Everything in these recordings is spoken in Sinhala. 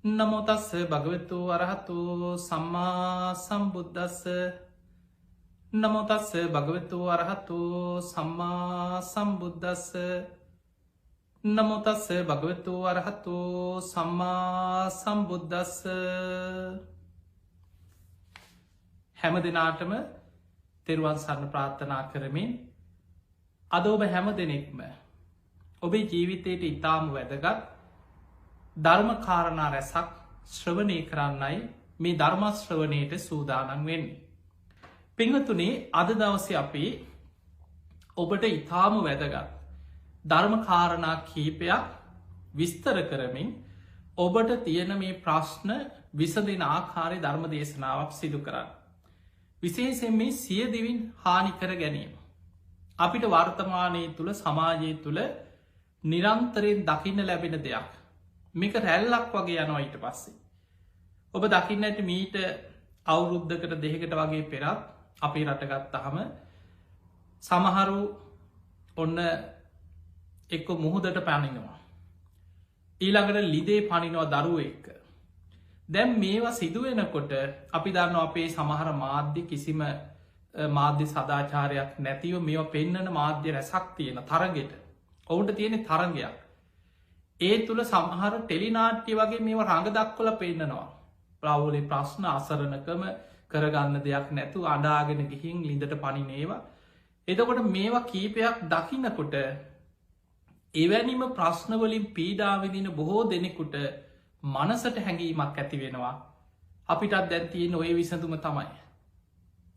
නමෝතස්ස භගවතු අරහතු සම්මා සම්බුද්දස්ස නමෝතස්ස භගවතු අරහතු සම්මා සම්බුද්දස්ස නමෝතස්ස භගවතු අරහතු සම්මා සම්බුද්දස්ස හැම දෙනාටම තෙරුවන් සරණ ප්‍රාර්ථනා කරමින් අද ඔබ හැම දෙනෙක්ම ඔබේ ජීවිතයට ඉතාම වැදගත් ධර්ම කාරණා රැසක් ශ්‍රවණය කරන්නයි මේ ධර්මශ්‍රවණයට සූදානන් වෙන්නේ. පිංහතුනේ අද දවස අපි ඔබට ඉතාම වැදගත් ධර්ම කාරණා කීපයක් විස්තර කරමින් ඔබට තියෙන මේ ප්‍රශ්න විසඳෙන ආකාරය ධර්ම දේශනාවක් සිදු කරන්න. විශේෂෙන් මේ සියදිවින් හානි කර ගැනීම. අපිට වර්තමානය තුළ සමාජය තුළ නිරන්තරයෙන් දකින්න ලැබෙන දෙයක්. මේක රැල්ලක් වගේ යනවා ඊට පස්සේ. ඔබ දකින්නට මීට අවුරුද්ධකට දෙකට වගේ පෙරත් අපේ රටගත්තහම සමහරු ඔන්න එක්ක මුහුදට පැනිනවා. ඊළඟට ලිදේ පනිනවා දරුව එක්ක. දැම් මේවා සිදුවෙනකොට අපි දන්න අපේ සමහර මාධ්‍ය කිසිම මාධ්‍ය සදාචාරයක් නැතිව මේවා පෙන්නන මාධ්‍ය රැසක් තියෙන තරගෙට ඔවුන්ට තියෙන තරගයක්. ඒ තුළ සමහර ටෙලිනාට්‍ය වගේ මේවා රඟ දක්වල පෙන්න්නනවා. ප්‍රවුලේ ප්‍රශ්න අසරණකම කරගන්න දෙයක් නැතු අඩාගෙන ගිහින් ලිඳට පනිනේවා. එතකොට මේවා කීපයක් දකින්නකොට එවැනිම ප්‍රශ්නවලින් පීඩාවිදින බොහෝ දෙනෙකුට මනසට හැඟීමක් ඇති වෙනවා. අපිටත් දැන්තියෙන් ඔය විසඳුම තමයි.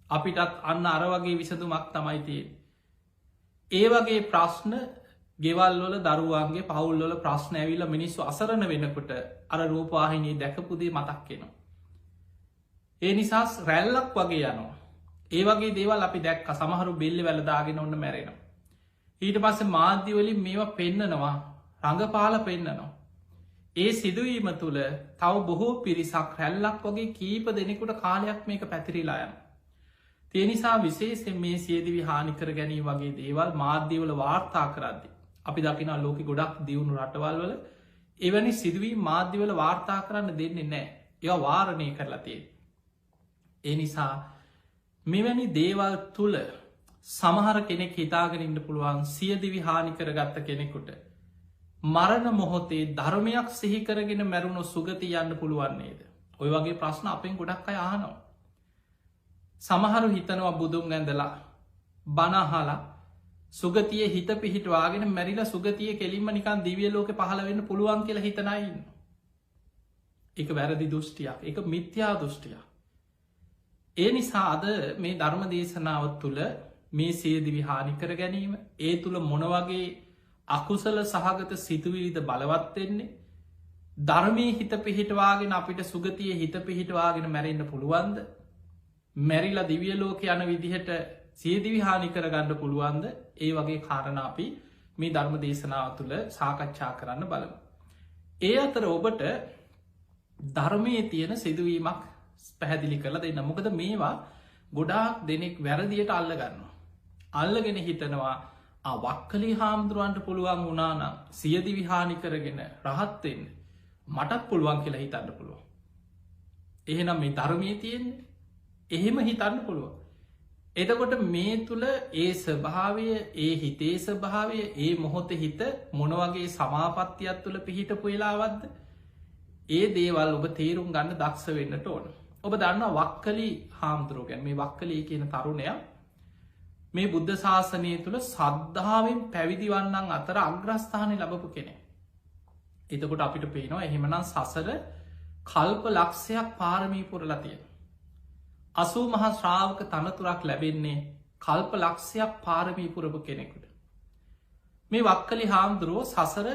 අපිටත් අන්න අර වගේ විසඳුමක් තමයි තියෙන්. ඒ වගේ ප්‍රශ්න ගෙවල්වල දරුවන්ගේ පවුල්වල ප්‍රශ්න ඇවිල්ල මිනිස්සු අසරණ වෙනකොට අර රූපවාහිනී දැකපුදේ මතක්කෙනවා. ඒ නිසා රැල්ලක් වගේ යනවා. ඒ වගේ දේවල් අපි දැක්ක සමහරු බෙල්ලි වැලදාගෙන ඔන්න මැරෙනවා. ඊට පස්සේ මාධ්‍යවලින් මේවා පෙන්නනවා රඟපාල පෙන්නනවා. ඒ සිදුවීම තුළ තව බොහෝ පිරිසක් රැල්ලක් වගේ කීප දෙනෙකුට කාලයක් මේක පැතිරිලායන. තිය නිසා විශේෂෙන් මේ සියදිවි හානිකර ගැනී වගේ දේවල් මාධ්‍යවල වාර්තා කරද්දි. අපි දකිනා ලෝක ගොඩක් දියුණු රටවල් වල එවැනි සිදුවී මාධ්‍යවල වාර්තා කරන්න දෙන්නේ නෑ. ඒවා වාරණය කරලා තිය. ඒ නිසා මෙවැනි දේවල් තුළ සමහර කෙනෙක් හිතාගෙනන්න පුළුවන් සියදිවි හානි කරගත්ත කෙනෙකුට මරණ මොහොතේ ධර්මයක් සිහිකරගෙන මැරුණු සුගති යන්න පුළුවන්නේද. ඔය වගේ ප්‍රශ්න අපෙන් ගොඩක් අය ආනවා. සමහරු හිතනවා බුදුන් ඇඳලා බනහලා සුගතිය හිත පිහිටවාගෙන මැරිල සුගතිය කෙලින්ම නිකන් දිවිය ලෝක පහළ වෙන්න පුළුවන් කියලා හිතනයින්න. එක වැරදි දෘෂ්ටියක් එක මිත්‍යා දෘෂ්ටියක්. ඒ නිසා අද මේ ධර්ම දේශනාවත් තුළ මේ සියදිවි හානි කර ගැනීම ඒ තුළ මොනවගේ අකුසල සහගත සිතුවිලිද බලවත්වෙන්නේ ධර්මය හිත පිහිටවාගෙන අපිට සුගතිය හිත පිහිටවාගෙන මැරෙන්න්න පුළුවන්ද මැරිලා දිවිය ලෝක යන විදිහට සියදිවි හානි කරගන්න පුළුවන්ද ඒ වගේ කාරණ අපි මේ ධර්ම දේශනාව තුළ සාකච්ඡා කරන්න බලමු. ඒ අතර ඔබට ධර්මය තියෙන සිදුවීමක් පැහැදිලි කරලා දෙන්න මොකද මේවා ගොඩාක් දෙනෙක් වැරදියට අල්ලගන්න. අල්ලගෙන හිතනවා වක්කලි හාමුදුරුවන්ට පුළුවන් වුණානම් සියදිවි හානි කරගෙන රහත්වෙන්න මටත් පුළුවන් කියලා හිතන්න පුළුවන්. එහෙනම් මේ ධර්මය තියෙන්නේ එහෙම හිතන්න පුළුවන්. එතකොට මේ තුළ ඒ ස්වභාවය ඒ හිතේ ස්වභාවය ඒ මොහොත හිත මොනවගේ සමාපත්තියක් තුළ පිහිටපු වෙලාවත්ද ඒ දේවල් ඔබ තේරුම් ගන්න දක්ෂ වෙන්නට ඕන. ඔබ දන්න වක්කලි හාමුදුරුවගැන් මේ වක්කලී කියන තරුණය මේ බුද්ධ ශාසනය තුළ සද්ධාවෙන් පැවිදිවන්නන් අතර අග්‍රස්ථානය ලබපු කෙනෙ. එතකොට අපිට පේනවා එහෙමනම් සසර කල්ප ලක්ෂයක් පාරමී පුරලතිය. 80 මහා ශ්‍රාවක තනතුරක් ලැබෙන්නේ කල්ප ලක්ෂයක් පාරමී පුරපු කෙනෙකුට. මේ වක්කලි හාමුදුරුවෝ සසර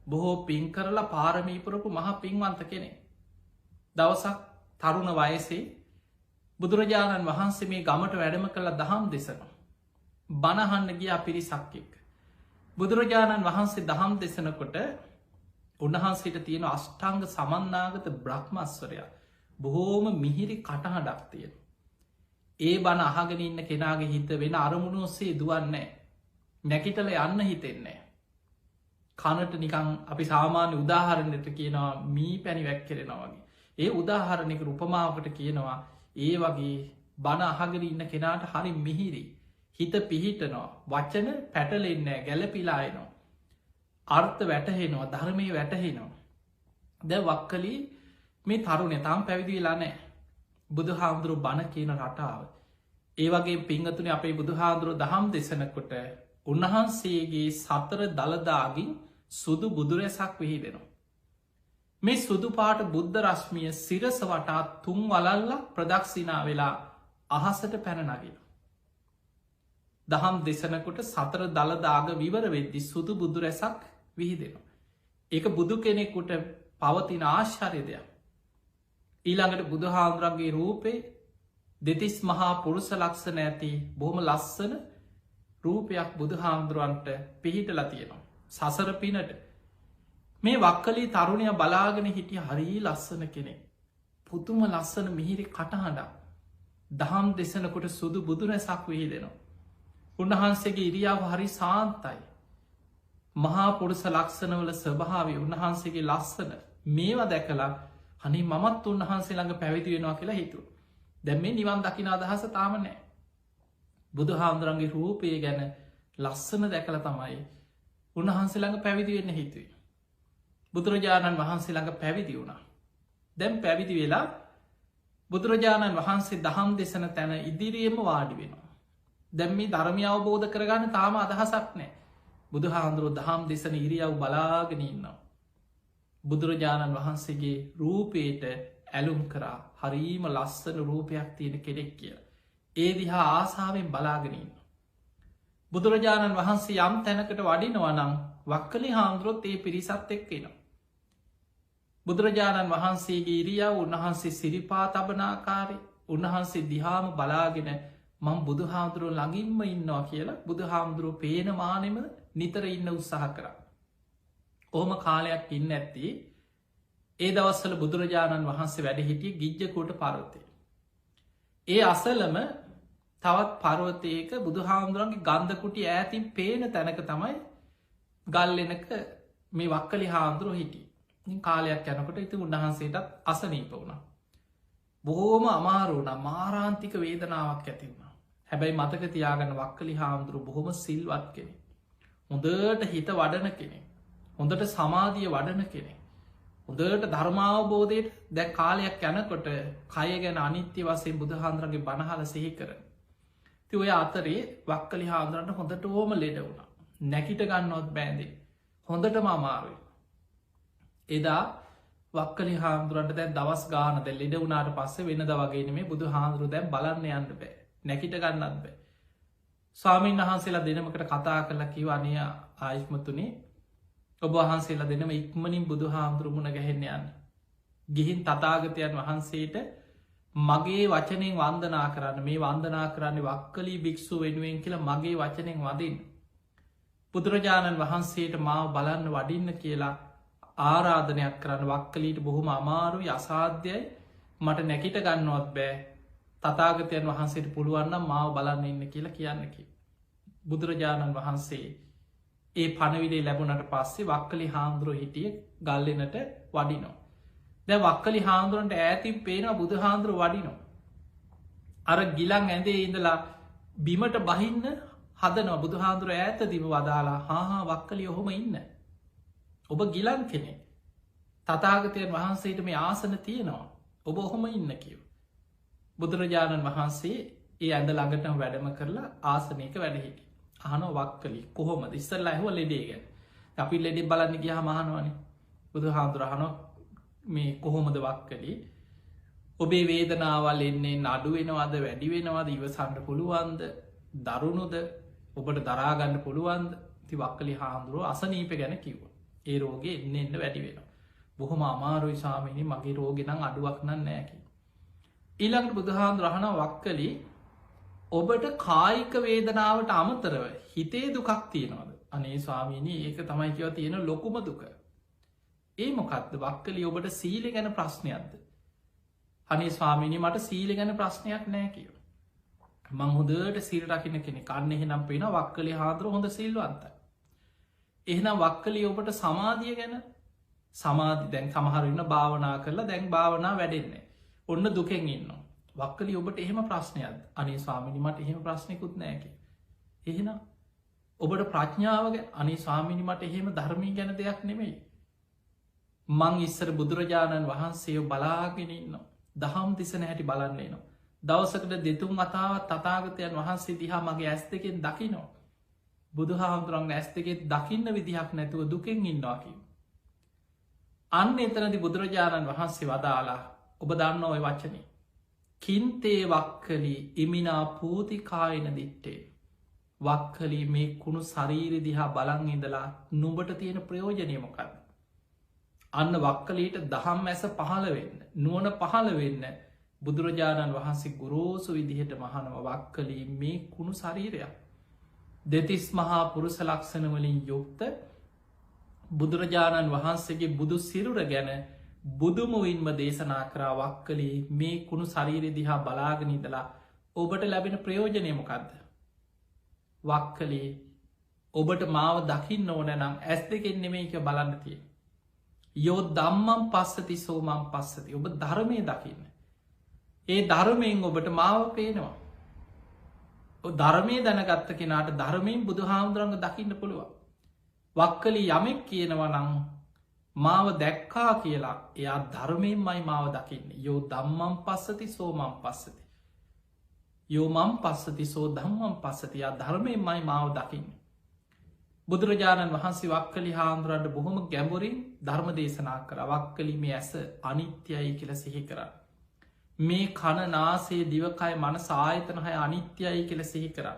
බොහෝ පින් කරලා පාරමීපුරපු මහා පින්වන්ත කෙනෙ. දවසක් තරුණ වයසේ බුදුරජාණන් වහන්සේ මේ ගමට වැඩම කළ දහම් දෙසන. බණහන්න ගිය පිරිසක් එක්ක. බුදුරජාණන් වහන්සේ දහම් දෙසනකොට උන්වහන්සේට තියෙන අෂ්ටංග සමන්නාගත බ්‍රහ්මස්වරයා බොහෝම මිහිරි කටහඩක් තියෙන. ඒ බණ අහගෙන ඉන්න කෙනාගේ හිත වෙන අරමුණු ඔස්සේ දුවන්නේ නැකිටල යන්න හිතෙන්නේ. කනට නිකං අපි සාමාන්‍ය උදාහරණයට කියනවා මී පැණි වැක්කෙරෙනවා වගේ. ඒ උදාහරණයක උපමාවකට කියනවා ඒ වගේ බණ අහගෙන ඉන්න කෙනාට හරි මිහිරි. හිත පිහිටනවා වචන පැටලෙන්නෑ ගැලපිලායනවා. අර්ථ වැටහෙනවා ධර්මය වැටහෙනවා. දැ වක්කලී මේ තරුණය තාම් පැවිදි වෙලා නෑ. බුදු හාමුදුරු බණ කියන රටාව. ඒ වගේ පිංහතුන අපේ බුදු හාමුදුරුව දහම් දෙසනකොට උන්වහන්සේගේ සතර දළදාගින් සුදු බුදුරැසක් විහිදෙනවා. මේ සුදු පාට බුද්ධ රශ්මිය සිරස වටා තුන් වලල්ලක් ප්‍රදක්ෂිනා වෙලා අහසට පැනනගෙන. දහම් දෙසනකොට සතර දළදාග විවර වෙද්දි සුදු බුදුරැසක් විහිදෙනවා. ඒක බුදු කෙනෙකුට පවතින ආශ්චර්ය දෙයක්. ඊළඟට බුදු හාමුදුරන්ගේ රූපේ දෙතිස් මහා පුරුෂ ලක්ෂණ ඇති බොහොම ලස්සන රූපයක් බුදු හාමුදුරුවන්ට පිහිටලා තියෙනවා. සසර පිනට මේ වක්කලී තරුණය බලාගෙන හිටිය හරී ලස්සන කෙනෙ. පුතුම ලස්සන මිහිරි කටහඬක් දහම් දෙසනකොට සුදු බුදුරැසක් විහිදෙනවා. උන්වහන්සේගේ ඉරියාව හරි සාන්තයි. මහා පුරුෂ ලක්ෂණවල ස්වභාවය උන්වහන්සේගේ ලස්සන මේවා දැකලා හනි මමත් උන්වහන්සේ ළඟ පැවිදි වෙනවා කියලා හිතු. දැම් මේ නිවන් දකින අදහස තාම නෑ. බුදු හාමුදුරන්ගේ රූපය ගැන ලස්සන දැකල තමයි උන්වහන්සේ ළඟ පැවිදි වෙන්න හිතුවේ. බුදුරජාණන් වහන්සේ ළඟ පැවිදි වුණා. දැම් පැවිදි වෙලා බුදුරජාණන් වහන්සේ දහම් දෙසන තැන ඉදිරියම වාඩි වෙනවා. දැම්මි ධර්මය අවබෝධ කරගන්න තාම අදහසක් නෑ. බුදු හාමුදුරුව දහම් දෙසන ඉරියව් බලාගෙන ඉන්නවා. බුදුරජාණන් වහන්සේගේ රූපයට ඇලුම් කරා හරීම ලස්සන රූපයක් තියෙන කෙනෙක් කිය. ඒ දිහා ආසාාවෙන් බලාගෙනන්න. බුදුරජාණන් වහන්සේ යම් තැනකට වඩිනවනම් වක්කලි හාමුදුරුවොත් ඒ පිරිසත් එක්කෙනවා. බුදුරජාණන් වහන්සේගේ ඉරියාව උන්වහන්සේ සිරිපා තබනාකාරය උන්වහන්සේ දිහාම බලාගෙන මං බුදු හාමුදුරුව ළඟින්ම ඉන්නවා කියලා බුදු හාමුදුරුව පේන මානෙම නිතර ඉන්න උත්සාහ කරා. ඕම කාලයක් ඉන්න ඇත්ති ඒ දවස්සල බුදුරජාණන් වහන්සේ වැඩ හිටිය ගිජ්ජකෝට පරවතය. ඒ අසලම තවත් පරවතයක බුදු හාමුදුරන්ගේ ගන්ධකුටි ඈතින් පේන තැනක තමයි ගල්ලෙනක මේ වක්කලි හාමුදුරුව හිටිය. කාලයක් යැනකොට ඉති උන්වහන්සේටත් අසනීප වුණ. බොහෝම අමාරුවන මාරාන්තික වේදනාවක් ඇතිවුණ. හැබැයි මතක තියාගන්න වක්කලි හාමුදුරු බොහොම සිල්වත් කෙනෙ. හොඳට හිත වඩන කෙනෙ. හොඳට සමාධිය වඩන කෙනෙ. හොඳට ධර්මාවබෝධයට දැ කාලයක් යැනකොට කය ගැන අනිත්‍ය වසේ බුදුහන්දුරගේ බණහල සිහි කර. ති ඔය අතරේ වක්කලි හාමුදුරන්ට හොඳට ඕම ලෙඩ වුණ. නැකිට ගන්නවත් බෑන්දේ. හොඳටම අමාරුයි. එදා වක්කලි හාමුදුරන්ට දැන් දවස් ගානද ලෙඩ වුණට පස්සේ වෙනද වගේන මේ බුදු හාමුදුරු දැන් බලන්න යන්න බෑ නැකිට ගන්නත් බෑ. ස්වාමීන් වහන්සේලා දෙනමකට කතා කරලා කිවනය ආයිස්මතුනේ ඔබ වහන්සේලා දෙනම ඉක්මනින් බුදු හාමුදුරු මුණ ගැහෙන්න යන්න. ගිහින් තතාගතයන් වහන්සේට මගේ වචනෙන් වන්දනා කරන්න මේ වන්දනා කරන්නේ වක්කලී භික්ෂු වෙනුවෙන් කියලා මගේ වචනෙන් වදින්. බුදුරජාණන් වහන්සේට මාව බලන්න වඩින්න කියලා ආරාධනයක් කරන්න වක්කලීට බොහොම අමාරු අසාධ්‍යයි මට නැකිට ගන්නවත් බෑ තතාගතයන් වහන්සේට පුළුවන්නම් මාව බලන්න ඉන්න කියලා කියන්නකි. බුදුරජාණන් වහන්සේ ඒ පණවිඩේ ලැබුණට පස්සේ වක්කලි හාමුදුරුව හිටිය ගල්ලෙනට වඩිනෝ. දැ වක්කලි හාමුදුරන්ට ඇතින් පේන බුදු හාමුදුරුව වඩිනෝ. අර ගිලං ඇඳේ ඉඳලා බිමට බහින්න හදනව බුදු හාමුදුරුව ඇත දිව වදාලා හා වක්කලි ඔහොම ඉන්න. ඔබ ගිලන් කෙනෙ තතාගතයන් වහන්සේට මේ ආසන තියෙනවා ඔබ ඔහොම ඉන්න කිව. බුදුරජාණන් වහන්සේ ඒ ඇඳ ළඟටම වැඩම කරලා ආසනයක වැඩහිටි. අහන වක්කලි කොහොමද ඉස්සල්ලා ඇහුව ලෙඩේගැන අපි ලෙඩි බලන්න ගිය මහනවනේ බුදු හාමුදුරහන මේ කොහොමද වක්කලි ඔබේ වේදනාවල් එන්නේ නඩු වෙනවාද වැඩි වෙනවාද ඉවසන්ට පුළුවන්ද දරුණුද ඔබට දරාගන්න පුළුවන්ද ති වක්කලි හාමුදුරුව අසනීප ගැන කිව්ව. ඒ රෝගේ එන්න එන්න වැඩි වෙන. බොහොම අමාරුයි සාමීනි මගේ රෝගෙනං අඩුවක් නන් නෑකි. ඊළඟට බුදුහාන්දුර අහන වක්කලි ඔබට කායික වේදනාවට අමතරව හිතේ දුකක් තියෙනවද අනේ ස්වාමීනී ඒක තමයි කියව තියෙන ලොකුම දුක. ඒ මොකක්ද වක්කලි ඔබට සීලෙ ගැන ප්‍රශ්නයක්ද. අනේ ස්වාමීනි මට සීලෙ ගැන ප්‍රශ්නයක් නෑ කියව. මං හොදට සිල් රකින කෙනෙ කන්න එහෙනම් පෙන වක්කලි හාදුර හොඳ සිල්වන්තයි. එහෙනම් වක්කලි ඔබට සමාධිය ගැන සමාධි දැන් සමහරන්න භාවනා කරලා දැන් භාවනා වැඩෙන්නේ ඔන්න දුකෙන් ඉන්න වක්කලි ඔබට එහෙම ප්‍රශ්නයක් අනේ ස්වාමිනි මට එහෙම ප්‍රශ්නයකුත් නෑක එහෙනම් ඔබට ප්‍රඥාවග අනේ ස්වාමිනි මට එහෙම ධර්මී ගැන දෙයක් නෙමෙයි මං ඉස්සර බුදුරජාණන් වහන්සේ බලාගෙන ඉන්න දහම් තිසන හැටි බලන්නේනවා දවසකට දෙතුන් අතාවත් තතාගතයන් වහන්සේ දිහා මගේ ඇස් දෙකෙන් දකිනවා බුදු හාමුදුරන්ගේ ඇස් දෙකෙත් දකින්න විදිහක් නැතුව දුකෙන් ඉන්නවාකි අන්න එතනදි බුදුරජාණන් වහන්සේ වදාලා ඔබ දන්න ඔය වචනේ කින්තේ වක්කලි ඉමිනා පූතිකායන දිට්ටේ වක්කලි මේ කුණු ශරීරි දිහා බලන් ඉඳලා නුඹට තියෙන ප්‍රයෝජනයමොකක්ද අන්න වක්කලීට දහම් ඇස පහළ වෙන්න නුවන පහළ වෙන්න බුදුරජාණන් වහන්සේ ගුරෝසු විදිහට මහනව වක්කලී මේ කුණු ශරීරයක් දෙතිස් මහා පුරුස ලක්ෂණවලින් යුක්ත බුදුරජාණන් වහන්සේගේ බුදු සිරුර ගැන බුදුමුවින්ම දේශනා කරා වක්කලී මේ කුණු ශරීරි දිහා බලාගනිදලා ඔබට ලැබෙන ප්‍රයෝජනයමොකක්ද වක්කලී ඔබට මාව දකින්න ඕන නම් ඇස් දෙකෙන් නෙමේ එක බලන්න තිය යෝ දම්මම් පස්සති සෝමම් පස්සති ඔබ ධර්මය දකින්න ඒ ධර්මයෙන් ඔබට මාව පේනවා ධර්මය දැනගත්ත කෙනාට ධර්මයෙන් බුදු හාමුදුරන්ග දකින්න පුළුවන් වක්කලි යමෙක් කියනවා නං මාව දැක්කා කියලා එයා ධර්මයෙන් මයි මාව දකින්න යෝ දම්මම් පස්සති සෝමම් පස්සති යෝ මම් පස්සති සෝ දම්මම් පස්සතියා ධර්මයෙන් මයි මාව දකින්න බුදුරජාණන් වහන්සේ වක්කලි හාමුදුරන්ට බොහොම ගැඹුරින් ධර්ම දේශනා කර වක්කලිම ඇස අනිත්‍යයි කියල සිහි කර මේ කණනාසේ දිවකයි මනස ආයතනහය අනිත්‍යයි කියල සිහි කර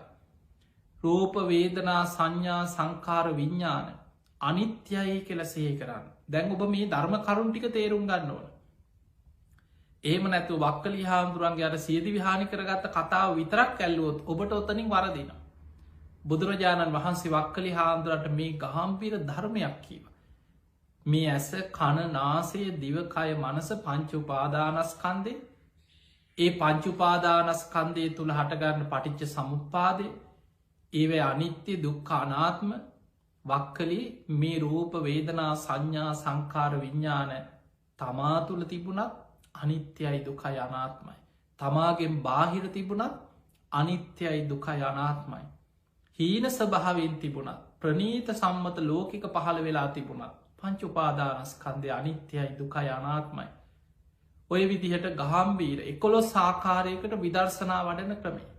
රූප වේදනා සංඥා සංකාර විඤ්ඥාන අනිත්‍යයි කියල සිහි කරන්න දැන් ඔබ මේ ධර්ම කරුන් ටික තේරුම් ගන්න ඕන ඒම නැතු වක්කලි හාමුදුරන්ගේ අර සියදි විහානි කරගත්ත කතාව විතරක් ඇල්ලුවොත් ඔබට ඔත්තනින් වරදින බුදුරජාණන් වහන්සේ වක්කලි හාමුදුරට මේ ගහම්පිර ධර්මයක් කීව මේ ඇස කණ නාසය දිවකය මනස පංචුපාදානස්කන්දේ ඒ පංචුපාදානස්කන්දය තුළ හටගන්න පටිච්ච සමුපාදය ඒවැ අනිත්‍ය දුක්ඛ අනාත්ම වක්කලි මේ රූප වේදනා සංඥා සංකාර විඤ්ඥාන තමා තුළ තිබුණත් අනිත්‍යයි දුකයි අනාත්මයි තමාගෙන් බාහිර තිබුණත් අනිත්‍යයි දුකයි අනාත්මයි හීන ස්වභාවෙන් තිබුණත් ප්‍රනීත සම්මත ලෝකික පහළ වෙලා තිබුණත් පංචුපාදානස්කන්දය අනිත්‍යයි දුකයි අනාත්මයි ඔය විදිහට ගහම්බීර 11 සාකාරයකට විදර්ශනා වඩන ක්‍රමේ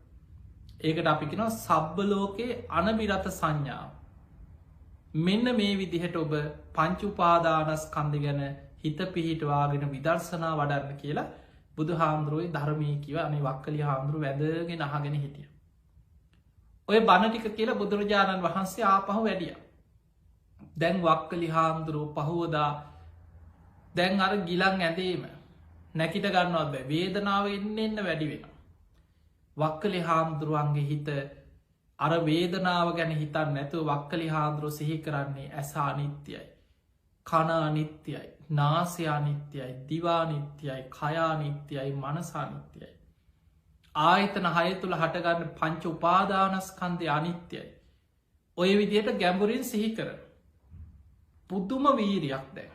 ඒකට අපිකිනවා සබ්බලෝකයේ අනබිරත සංඥාව මෙන්න මේ විදිහට ඔබ පංචුපාදානස්කන්ද ගැන හිත පිහිටවාගෙන විදර්ශනා වඩන්න කියලා බුදු හාමුදුරුවයි ධර්මී කිව අනේ වක්කලි හාමුදුරුව වැදගෙන අහගෙන හිටිය ඔය බණටික කියලා බුදුරජාණන් වහන්සේ ආපහු වැඩිය දැන් වක්කලි හාමුදුරුව පහුවදා දැන් අර ගිලන් ඇදීම නැකිට ගන්නවත් බෑ වේදනාව එන්න වැඩි වෙන වක්කලි හාමුදුරුවන්ගේ හිත අර වේදනාව ගැන හිතන් නැතුව වක්කලි හාමුදුරුව සිහි කරන්නේ ඇස අනිත්‍යයි කන අනිත්‍යයි නාසය අනිත්‍යයි දිවානිත්‍යයි කයානිත්‍යයි මනසානිත්‍යයි ආයතන හය තුළ හටගන්න පංච උපාදානස්කන්දය අනිත්‍යයි ඔය විදියට ගැඹුරින් සිහි කර පුද්දුම වීරයක් දැන්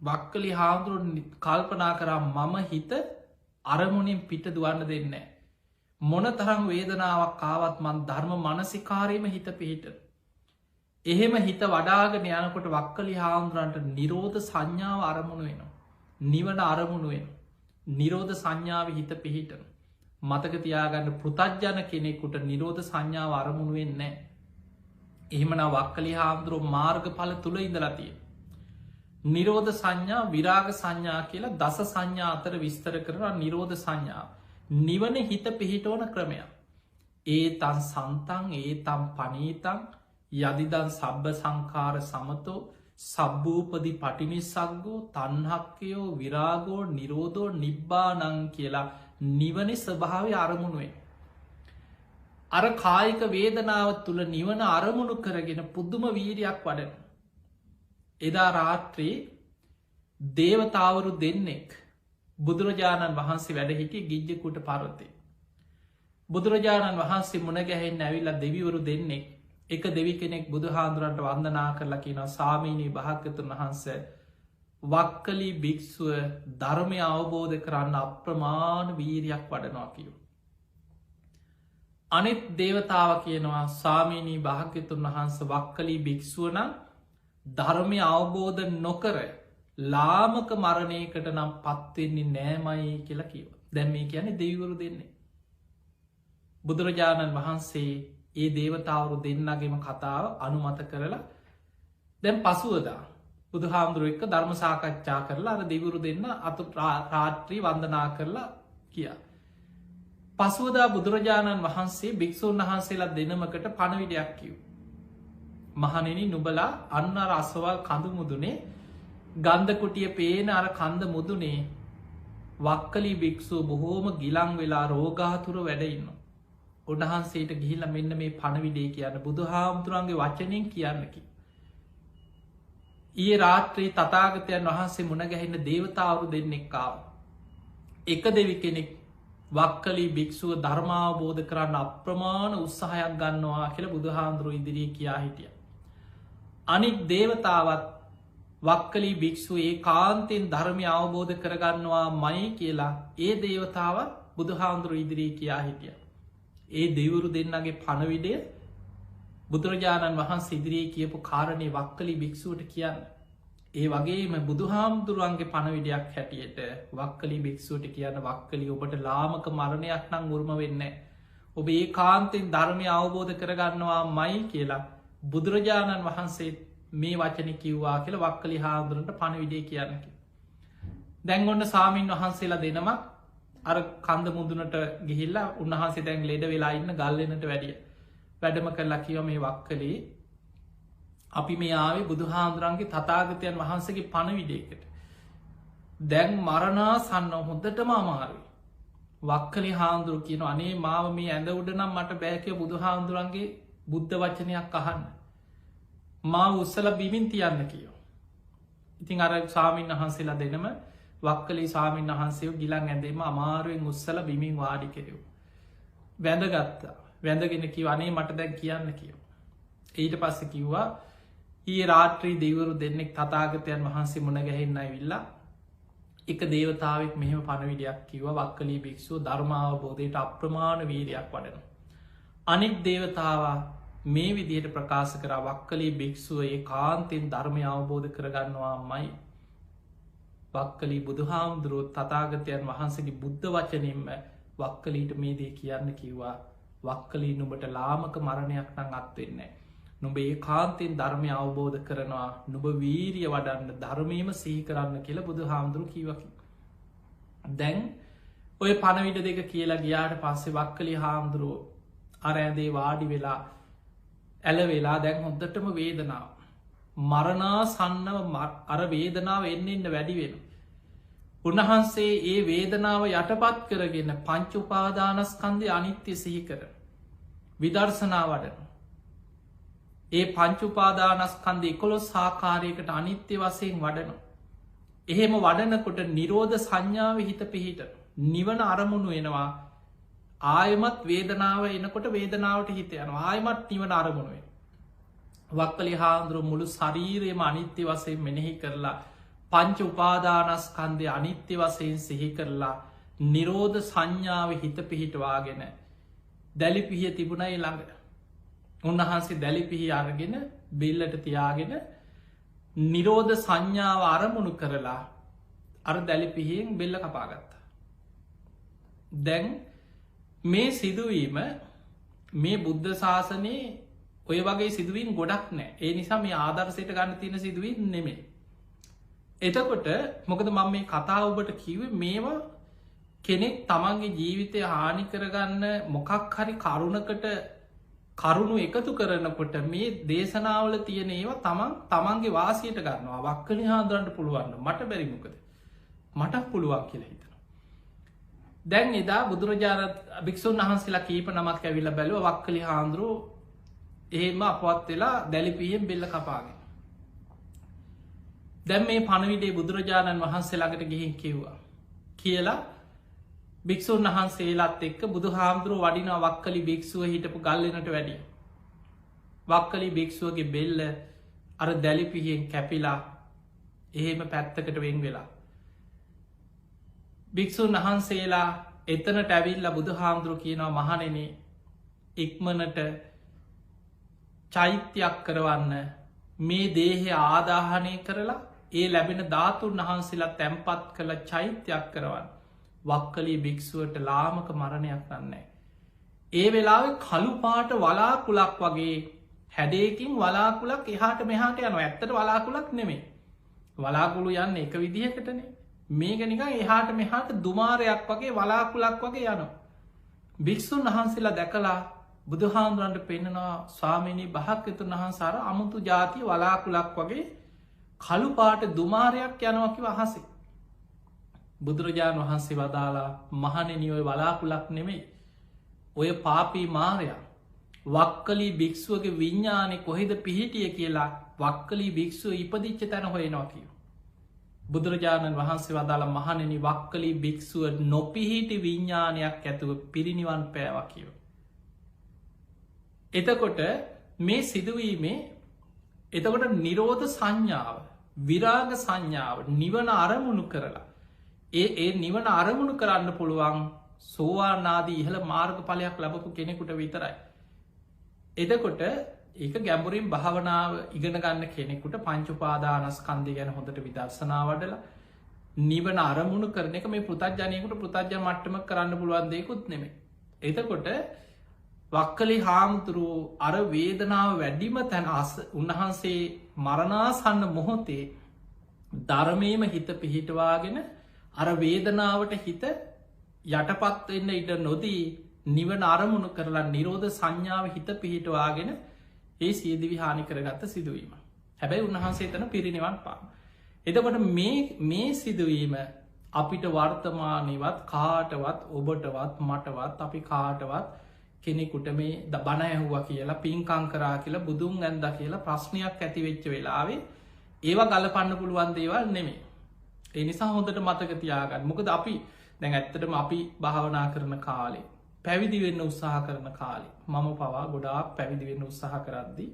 වක්කලි හාමුදුරුවන් කල්පනා කරා මම හිත අරමුණින් පිට දුවන්න දෙන්නේ මොන තරම් වේදනාවක් කාවත් මන් ධර්ම මනසිකාරීම හිත පිහිට එහෙම හිත වඩාගෙන යනකොට වක්කලි හාමුදුරන්ට නිරෝධ සංඥාව අරමුණු වෙන නිවන අරමුණු වෙන නිරෝධ සංඥාව හිත පිහිටන මතක තියාගන්න පෘතජ්ජන කෙනෙකුට නිරෝධ සංඥාව අරමුණු වෙන්නේ එහෙමන වක්කලි හාමුදුරුව මාර්ග පල තුළ ඉඳලතිය නිරෝධ සංඥා විරාග සංඥා කියලා දස සංඥා අතර විස්තර කරන නිරෝධ සංඥාව නිවන හිත පිහිටෝන ක්‍රමයක් ඒ තන් සන්තන් ඒ තම් පනීතන් යදිදන් සබ්බ සංකාර සමතෝ සබ්බූපදි පටිනිසක්ගෝ තන්හක්කයෝ විරාගෝ නිරෝධෝ නිබ්බානං කියලා නිවනි ස්වභාවය අරමුණුවෙන් අර කායික වේදනාව තුළ නිවන අරමුණු කරගෙන පුද්දුම වීරයක් වඩන එදා රාත්‍රී දේවතාවරු දෙන්නෙක් බුදුරජාණන් වහන්සේ වැඩහිටිය ගිජ්ජකුට පරවතේ බුදුරජාණන් වහන්සේ මුණ ගැහෙන් ඇවිල්ලා දෙවිවරු දෙන්නෙක් එක දෙවි කෙනෙක් බුදු හාදුරන්ට වන්දනා කරලා කියන සාමීනී භාග්‍යතුන් වහන්ස වක්කලි භික්‍ෂුව ධර්මය අවබෝධ කරන්න අප්‍රමාණ වීරයක් වඩනවා කියෝ. අනිත් දේවතාව කියනවා සාමීනී භාග්‍යතුන් වහන්ස වක්කලි භික්‍ෂුවන ධර්මය අවබෝධ නොකර ලාමක මරණයකට නම් පත්වෙන්නේ නෑමයි කියලා කියව. දැන් මේ කියන්නේ දෙවිවරු දෙන්නේ. බුදුරජාණන් වහන්සේ ඒ දේවතාවරු දෙන්නගේම කතාව අනුමත කරලා දැන් පසුවදා බුදු හාමුදුරුව එක්ක ධර්ම සාකච්ඡා කරලා අර දෙවුරු දෙන්න අතු රාත්‍රී වන්දනා කරලා කියා. පසුවදා බුදුරජාණන් වහන්සේ භික්‍ෂූන් වහන්සේලා දෙනමකට පණවිඩයක් කිව්. මහනෙන නුබලා අන්න රස්සවල් කඳු මුදුනේ ගන්ධකුටිය පේන අර කන්ද මුදුනේ වක්කලි භික්‍ෂූ බොහෝම ගිලං වෙලා රෝගාතුර වැඩඉන්න. උන්වහන්සේට ගිහිල්ල මෙන්න මේ පණවිඩේ කියන්න බුදු හාමුදුරන්ගේ වචනයෙන් කියන්නකි. ඒ රාත්‍රී තතාගතයන් වහන්සේ මුණගැහෙන්න දේවතාවරු දෙන්නෙක්කාව. එක දෙවි කෙනෙක් වක්කලි භික්‍ෂුව ධර්මාවබෝධ කරන්න අප්‍රමාණ උත්සාහයක් ගන්නවා කියල බුදු හාමුදුරු ඉදිරියේ කියා හිටිය. අනික් දේවතාවත් වක්කලි භික්‍ෂුව ඒ කාන්තෙන් ධර්මය අවබෝධ කරගන්නවා මයි කියලා ඒ දේවතාවත් බුදු හාමුදුරු ඉදිරියේ කියා හිටිය. ඒ දෙවුරු දෙන්නගේ පණවිඩය බුදුරජාණන් වහන්සේ ඉදිරියේ කියපු කාරණය වක්කලි භික්‍ෂුවට කියන්න. ඒ වගේම බුදු හාමුදුරුවන්ගේ පණවිඩයක් හැටියට වක්කලි භික්‍ෂුවට කියන්න වක්කලි ඔබට ලාමක මරණයක් නං උරුම වෙන්න. ඔබ ඒ කාන්තෙන් ධර්මය අවබෝධ කරගන්නවා මයි කියලා බුදුරජාණන් වහන්සේ මේ වචන කිව්වා කියල වක්කලි හාමුදුරන්ට පණවිඩේ කියන්නකි. දැන් ඔන්න සාමීන් වහන්සේලා දෙනමක් අර කන්ද මුදුනට ගිහිල්ලා උන්වහන්සේ දැන් ලෙඩ වෙලා ඉන්න ගල්ලනට වැඩිය වැඩම කරලා කියව මේ වක්කලේ අපි මේ ආවේ බුදු හාමුදුරන්ගේ තතාගතයන් වහන්සගේ පණවිඩේකට දැන් මරණා සන්න හොඳටම අමාරුයි. වක්කලි හාමුදුරු කියන අනේ මාව මේ ඇඳ උඩනම් මට බෑකය බුදු හාමුදුරන්ගේ බුද්ධ වචනයක් අහන්න මා උත්සල බිමින් තියන්න කියෝ. ඉතින් අර සාමීන් වහන්සේලා දෙනම වක්කලි සාමීන් වහන්සේ ගිලන් ඇඳේම අමාරුවෙන් උත්සල බිමින් වාඩි කෙරෙව්. වැඳගත්තා වැඳගෙන කිව අනේ මට දැන් කියන්න කියෝ. ඊට පස්ස කිව්වා ඒ රාත්‍රී දෙවරු දෙන්නෙක් තතාගතයන් වහන්සේ මුණගැහෙන්නයි විල්ලා එක දේවතාවක් මෙහම පණවිඩයක් කිව වක්කලී භික්ෂූ ධර්මාවබෝධයට අප්‍රමාණ වීරයක් වඩන. අනික් දේවතාවා මේ විදියට ප්‍රකාශ කර වක්කලී භික්ෂුව ඒ කාන්තෙන් ධර්මය අවබෝධ කරගන්නවා මයි. වක්කලී බුදුහාමුදුරුවත් තතාගතයන් වහන්සගේ බුද්ධ වචනින්ම වක්කලීට මේ දේ කියන්න කිව්වා වක්කලී නුබට ලාමක මරණයක් නං අත්වෙන්නේ. නුබ ඒ කාන්තෙන් ධර්මය අවබෝධ කරනවා නුබ වීරිය වඩන්න ධර්මීම සිහි කරන්න කියලා බුදු හාමුදුරු කීවකි. දැන් ඔය පණවිඩ දෙක කියලා ගියාට පස්සේ වක්කලි හාමුදුරුව අරඇදේ වාඩි වෙලා ඇල වෙලා දැන් හොද්දටම වේදනාව. මරණා සන්නව අර වේදනාව එන්නඉන්න වැඩි වෙන. උන්වහන්සේ ඒ වේදනාව යටපත් කරගෙන පංච උපාදානස්කන්දය අනිත්‍ය සිහි කර. විදර්ශනා වඩන. ඒ පංචුපාදානස්කන්ද 11 ආකාරයකට අනිත්‍ය වශයෙන් වඩනවා. එහෙම වඩනකොට නිරෝධ සංඥාව හිත පිහිට නිවන අරමුණු වෙනවා ආයමත් වේදනාව එනකොට වේදනාවට හිත යනවා ආයමත් නිවන අරමුණුවේ. වක්කලි හාමුදුරුව මුළු ශරීරයම අනිත්‍ය වශයෙන් මෙනෙහි කරලා පංච උපාදානස්කන්දය අනිත්‍ය වශයෙන් සිහි කරලා නිරෝධ සංඥාව හිත පිහිටවාගෙන දැලිපිහිය තිබුණයි ළඟට. උන්වහන්සේ දැලිපිහි අරගෙන බෙල්ලට තියාගෙන නිරෝධ සංඥාව අරමුණු කරලා අර දැලිපිහියෙන් බෙල්ල කපාගත්තා. දැන් මේ සිදුවීම මේ බුද්ධ ශාසනයේ ඔය වගේ සිදුවීම් ගොඩක් නෑ. ඒ නිසා මේ ආදර්ශයට ගන්න තියෙන සිදුවීම් නෙමේ. එතකොට මොකද මම මේ කතාව ඔබට කිව්වේ මේවා කෙනෙක් තමන්ගේ ජීවිතය හානි කරගන්න මොකක් හරි කරුණකට කරුණු එකතු කරනකොට මේ දේශනාවල තියෙන ඒවා තමන්ගේ වාසියට ගන්නවා වක්කලි හාමුදුරන්ට පුළුවන්න මට බැරිමකද මටක් පුළුවන් කියලා හිතන. දැන් එදා බුදුරජාණන් භික්ෂූන් වහන්සේලා කීප නමක් ඇවිල්ල බැලුව වක්කලි හාමුදුරුවෝ එහෙම අපවත් වෙලා දැලිපියෙන් බෙල්ල කපාගෙන. දැන් මේ පණවිඩේ බුදුරජාණන් වහන්සේ ළඟට ගිහින් කිව්වා කියලා භික්‍ෂූන් වහන්සේලාත් එක්ක බුදු හාමුදුරුව වඩිනා වක්කලි භික්ෂුව හිටපු ගල්ලනට වැඩිය. වක්කලි භික්ෂුවගේ බෙල්ල අර දැලිපිහියෙන් කැපිලා එහෙම පැත්තකට වෙන් වෙලා. භික්‍ෂූන් වහන්සේලා එතනට ඇවිල්ල බුදු හාමුදුරු කියනවා මහනෙනේ ඉක්මනට චෛත්‍යයක් කරවන්න මේ දේහය ආදාහනය කරලා ඒ ලැබෙන ධාතුන් වහන්සේලා තැන්පත් කළ චෛත්‍යයක් කරවන්න. වක්කලී භික්‍ෂුවට ලාමක මරණයක් නන්නේ. ඒ වෙලාව කළුපාට වලාකුලක් වගේ හැඩේකින් වලාකුලක් එහාට මෙහාට යන ඇත්තට වලාකුලක් නෙමේ. වලාකුළු යන්න එක විදිහකටනේ මේක නිකන් එහාට මෙහාට දුමාරයක් වගේ වලාකුලක් වගේ යනවා. භික්‍ෂූන් වහන්සේලා දැකලා බුදුහාමුදුරන්ට පෙන්නවා ස්වාමිනී භාග්‍යවතුන් වහන්සාර අමුතු ජාතිය වලාකුලක් වගේ කළුපාට දුමාරයක් යනවකි වහසේ. බුදුරජාණන් වහන්සේ වදාලා මහණෙනි ඔය වලාකුලක් නෙමෙයි. ඔය පාපී මාරයා වක්කලී භික්ෂුවගේ විඤ්ඥානය කොහෙද පිහිටිය කියලා වක්කලී භික්ෂුව ඉපදිච්ච තැන හොයනවා කිය. බුදුරජාණන් වහන්සේ වදාළ මහණෙනි වක්කලී භික්ෂුව නොපිහිටි විඤ්ඥානයක් ඇතුව පිරිනිවන් පෑවා කියව. එතකොට මේ සිදුවීමේ එතකොට නිරෝධ සංඥාව විරාග සංඥාව නිවන අරමුණු කරලා ඒ නිවන අරමුණු කරන්න පුළුවන් සෝවානාදී ඉහළ මාර්ග පලයක් ලබපු කෙනෙකුට විතරයි. එදකොට ඒක ගැඹුරින් භාවනාව ඉගෙන ගන්න කෙනෙකුට පංචුපාදානස්කන්දය ගැන හොඳට විදර්ශනා වඩලා නිවන අරමුණු කරන එක මේ පෘතජ්ජනයකුට පෘතජ්ජ මට්ටම කරන්න පුළුවන් දෙයකුත් නෙමේ. එතකොට වක්කලි හාමුදුරුවෝ අර වේදනාව වැඩිම තැන අස උන්වහන්සේ මරණාසන්න මොහොතේ ධර්මයම හිත පිහිටවාගෙන අර වේදනාවට හිත යටපත් වෙන්න ඉඩ නොදී නිවන අරමුණු කරලා නිරෝධ සංඥාව හිත පිහිටවාගෙන ඒ සියදිවි හානි කරගත්ත සිදුවීම. හැබැයි උන්වහන්සේ තන පිරිනිවන් පාන. එතකොට මේ සිදුවීම අපිට වර්තමානවත් කාටවත් ඔබටවත් මටවත් අපි කාටවත් කෙනෙකුට මේ ද බණ ඇහුවා කියලා පින්කං කරා කියලා බුදුන් ඇන්ද කියලා ප්‍රශ්නයක් ඇතිවෙච්ච වෙලාවේ ඒවා ගලපන්න පුළුවන් දේවල් නෙමේ. ඒ නිසා හොඳට මතක තියාගන්න. මොකද අපි දැන් ඇත්තටම අපි භාවනා කරන කාලේ පැවිදිවෙන්න උත්සාහ කරන කාලේ මම පවා ගොඩාක් පැවිදිවෙන්න උත්සාහ කරද්දි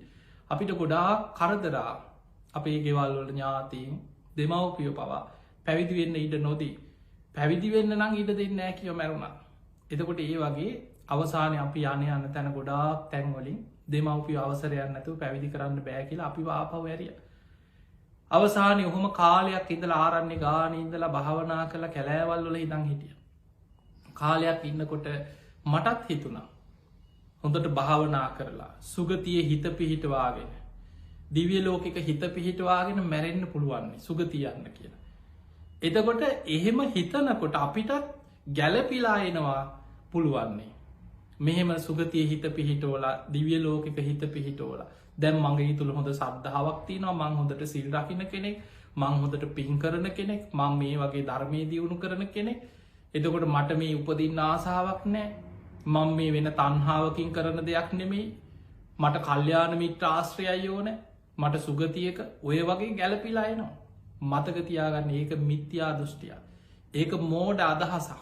අපිට ගොඩා කරදරා අපේ ගෙවල්වල ඥාතීන් දෙමව්පියෝ පවා පැවිදිවෙන්න ඉඩ නොදී පැවිදිවෙන්න නම් ඉඩ දෙන්න ෑ කියෝ මැරුණා. එතකොට ඒ වගේ අවසානය අපි යන යන්න තැන ගොඩාක් තැන්වලින් දෙමව්පිය අවසරයන්න නැතුව පැවිදි කරන්න බෑ කියලා අපි වාපව වැරිය. අවසානය ඔහොම කාලයක් ඉඳල ආරන්නේ ගානීඉදලා භාවනා කළ කැලෑවල්වල ඉදං හිටිය. කාලයක් ඉන්නකොට මටත් හිතුණා. හොඳට භාවනා කරලා සුගතිය හිත පිහිටවාගෙන දිවිය ලෝකෙක හිත පිහිටවාගෙන මැරෙන්න්න පුළුවන්නේ සුගතියන්න කියලා. එතකොට එහෙම හිතනකොට අපිටත් ගැලපිලා එනවා පුළුවන්නේ. මෙහෙම සුගතිය හිත පිහිටෝලා දිවිය ලෝකෙක හිත පිහිටෝලා දැම් මගේ තුළ හොඳ සද්ධාවක් තියනවා මං හොඳට සිල් රකින කෙනෙක් මං හොඳට පින් කරන කෙනෙක් මං මේ වගේ ධර්මය දියුණු කරන කෙනෙක්. එතකොට මට මේ උපදින්න ආසාාවක් නෑ මං මේ වෙන තන්හාාවකින් කරන දෙයක් නෙමෙයි මට කල්්‍යාන මිත්‍ර ආශ්‍රයයි ඕන මට සුගතියක ඔය වගේ ගැලපිලායනවා. මතකතියාගන්න ඒක මිත්‍යා දෘෂ්ටිය. ඒක මෝඩ අදහසක්.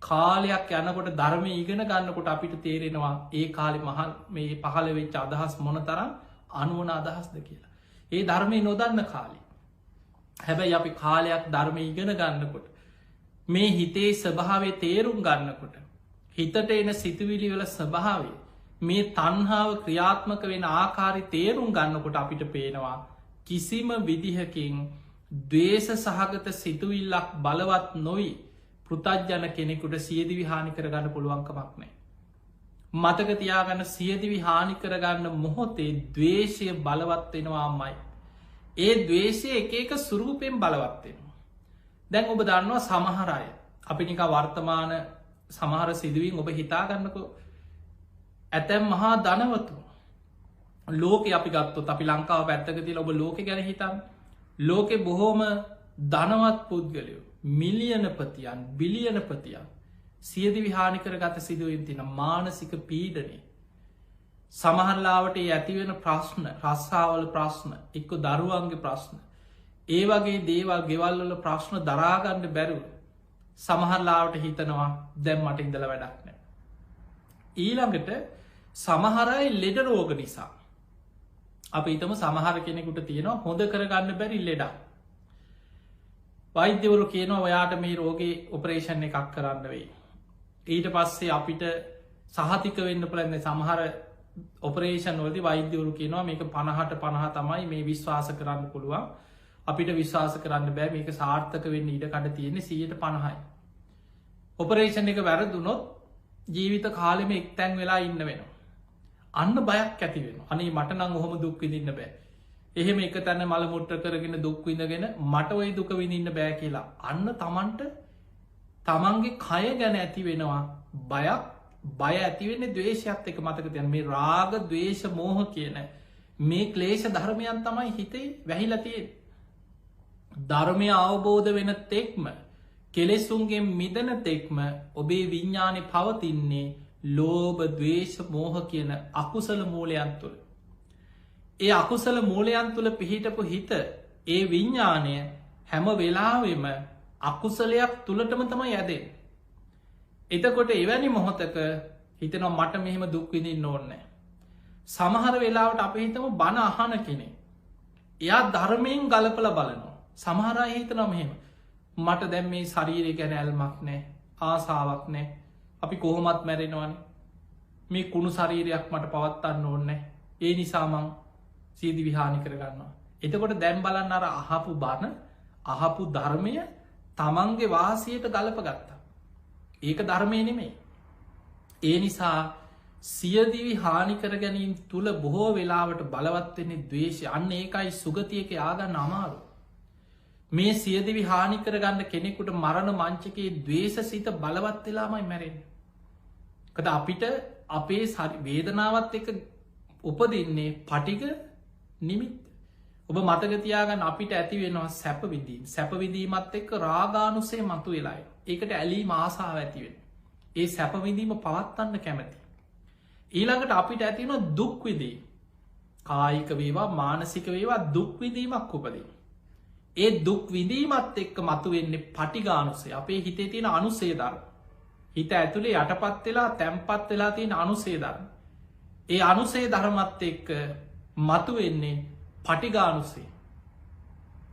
කාලයක් යනකොට ධර්මය ඉගෙන ගන්නකොට අපිට තේරෙනවා ඒ කාලෙ මහල් මේ පහළ වෙච්ච අදහස් මොන තරම් අනුවන අදහස්ද කියලා. ඒ ධර්මය නොදන්න කාලි. හැබැයි අපි කාලයක් ධර්මය ඉගෙන ගන්නකොට මේ හිතේ ස්වභාවය තේරුම් ගන්නකොට හිතට එන සිතුවිලි වල ස්වභාවේ මේ තන්හාාව ක්‍රියාත්මක වෙන ආකාරි තේරුම් ගන්නකොට අපිට පේනවා කිසිම විදිහකින් දවේශ සහගත සිතුවිල්ලක් බලවත් නොවී පෘතජ්ජන කෙනෙකුට සියදිවි හානි කරගන්න පුළුවන්කමක් නෑ. මතක තියාගන්න සියදිවි හානි කරගන්න මොහොතේ දවේශය බලවත්වෙනවාමයි. ඒ දවේශය එක සුරූපයෙන් බලවත්වෙනවා. දැන් ඔබ දන්නවා සමහරය අපි නික වර්තමාන සමහර සිදුවීන් ඔබ හිතාගන්නකෝ ඇතැම් මහා ධනවතු ලෝක අපි ගත්තොත් අපි ලංකාව පැත්තකතිල ඔබ ලෝක ගැන හිතන් ලෝකෙ බොහෝම ධනවත් පුද්ගලයෝ මිලියනපතියන් බිලියනපතියන් සියදි විහානි කර ගත සිදුවෙන් තින මානසික පීඩනේ සමහරලාවට ඇතිවෙන ප්‍රශ්න රස්සාවල ප්‍රශ්න එක්ක දරුවන්ගේ ප්‍රශ්න ඒ වගේ දේවල් ගෙවල්වල ප්‍රශ්න දරාගන්න බැරුව සමහරලාවට හිතනවා දැම් මට ඉඳල වැඩක් නෑ. ඊළඟට සමහරයි ලෙඩ රෝග නිසා අප හිතම සමහර කෙනෙකුට තියෙනවා හොඳ කරගන්න බැරි ලෙඩක්. වෛද්‍යවරු කියනවා ඔයාට මේ රෝගේ ඔපරේෂන් එකක් කරන්න වෙයි. ඊට පස්සේ අපිට සහතික වෙන්න පලන්න සමහර ඔපරේෂන් වලදි වෛද්‍යවරු කියනවා මේක 50 තමයි මේ විශ්වාස කරන්න පුළුවන්. අපිට විශ්වාස කරන්න බෑ මේක සාර්ථක වෙන්න ඉඩ කඩ තියෙන්නේ 50%. ඔපරේෂන් එක වැරදුනොත් ජීවිත කාලෙම එක්තැන් වෙලා ඉන්න වෙනවා. අන්න බයක් ඇති වෙන. අනේ මට නම් ඔහොම දුක් විඳින්න බෑ. එහෙම එක තැන මල මුට්ට කරගෙන දුක් විඳගෙන මට ඔය දුක විඳින්න බෑ කියලා. අන්න තමන්ට තමන්ගේ කය ගැන ඇති වෙනවා බයක්. බය ඇතිවෙන්නේ ද්වේශයත් එක මතක තියන්න. මේ රාග ද්වේශ මෝහ කියන මේ ක්ලේශ ධර්මයන් තමයි හිතේ වැහිලා තියෙන්නේ. ධර්මය අවබෝධ වෙන තෙක්ම කෙලෙසුන්ගේ මිදන තෙක්ම ඔබේ විඤ්ඥානය පවතින්නේ ලෝභ ද්වේශ මෝහ කියන අකුසල මූලයන් තුළ. ඒ අකුසල මූලයන් තුළ පිහිටපු හිත ඒ විඤ්ඥානය හැම වෙලාවෙම අකුසලයක් තුළටම තමයි ඇදේ. එතකොට එවැනි මොහොතක හිතනවා මට මෙහෙම දුක්විදින්න ඕන්නෑ. සමහර වෙලාවට අප හිතම බණ අහන කෙනෙ. එයා ධර්මයෙන් ගලපල බලනවා. සමහරයි හිතනවා මෙහෙම මට දැම් මේ ශරීරය ගැන ඇල්මක් නෑ ආසාාවක් නෑ අපි කොහොමත් මැරෙනවන මේ කුණු ශරීරයක් මට පවත්වන්න ඕන්නෑ ඒ නිසාමං සීදි විහානි කරගන්නවා. එතකොට දැම් බලන්න අර අහපු බණ අහපු ධර්මය තමන්ගේ වාසයට ගලප ගත්තා. ඒක ධර්මය නෙමේ. ඒ නිසා සියදිවි හානිකර ගැනීම් තුළ බොහෝ වෙලාවට බලවත්වෙන්නේ දවේශය අන්න ඒකයි සුගතියක ආගන්න අමාරු. මේ සියදිවි හානිකර ගන්න කෙනෙකුට මරණ මංචකයේ දවේශ සිත බලවත් වෙලාමයි මැරෙන්. කද අපිට අපේ වේදනාවත් එක උපදින්නේ පටික නිමිත්. ඔබ මතගතියාගන්න අපිට ඇති වෙනවා සැපවිදීම් සැපවිදීමත් එක්ක රාගානුසේ මතු වෙලායි. ඒකට ඇලී මාසාාව ඇතිවෙන. ඒ සැපවිදීම පවත්වන්න කැමැති. ඊළඟට අපිට ඇතිවන දුක්විදී කායික වේවා මානසික වේවා දුක්විදීමක් උපදී. ඒ දුක් විදීමත් එක්ක මතු වෙන්නේ පටිගානුසේ අපේ හිතේ තියෙන අනුසේදර්. හිත ඇතුළේ යටපත් වෙලා තැම්පත් වෙලා තියෙන අනුසේදර්. ඒ අනුසේ ධර්මත් එක්ක මතු වෙන්නේ පටිගානුසේ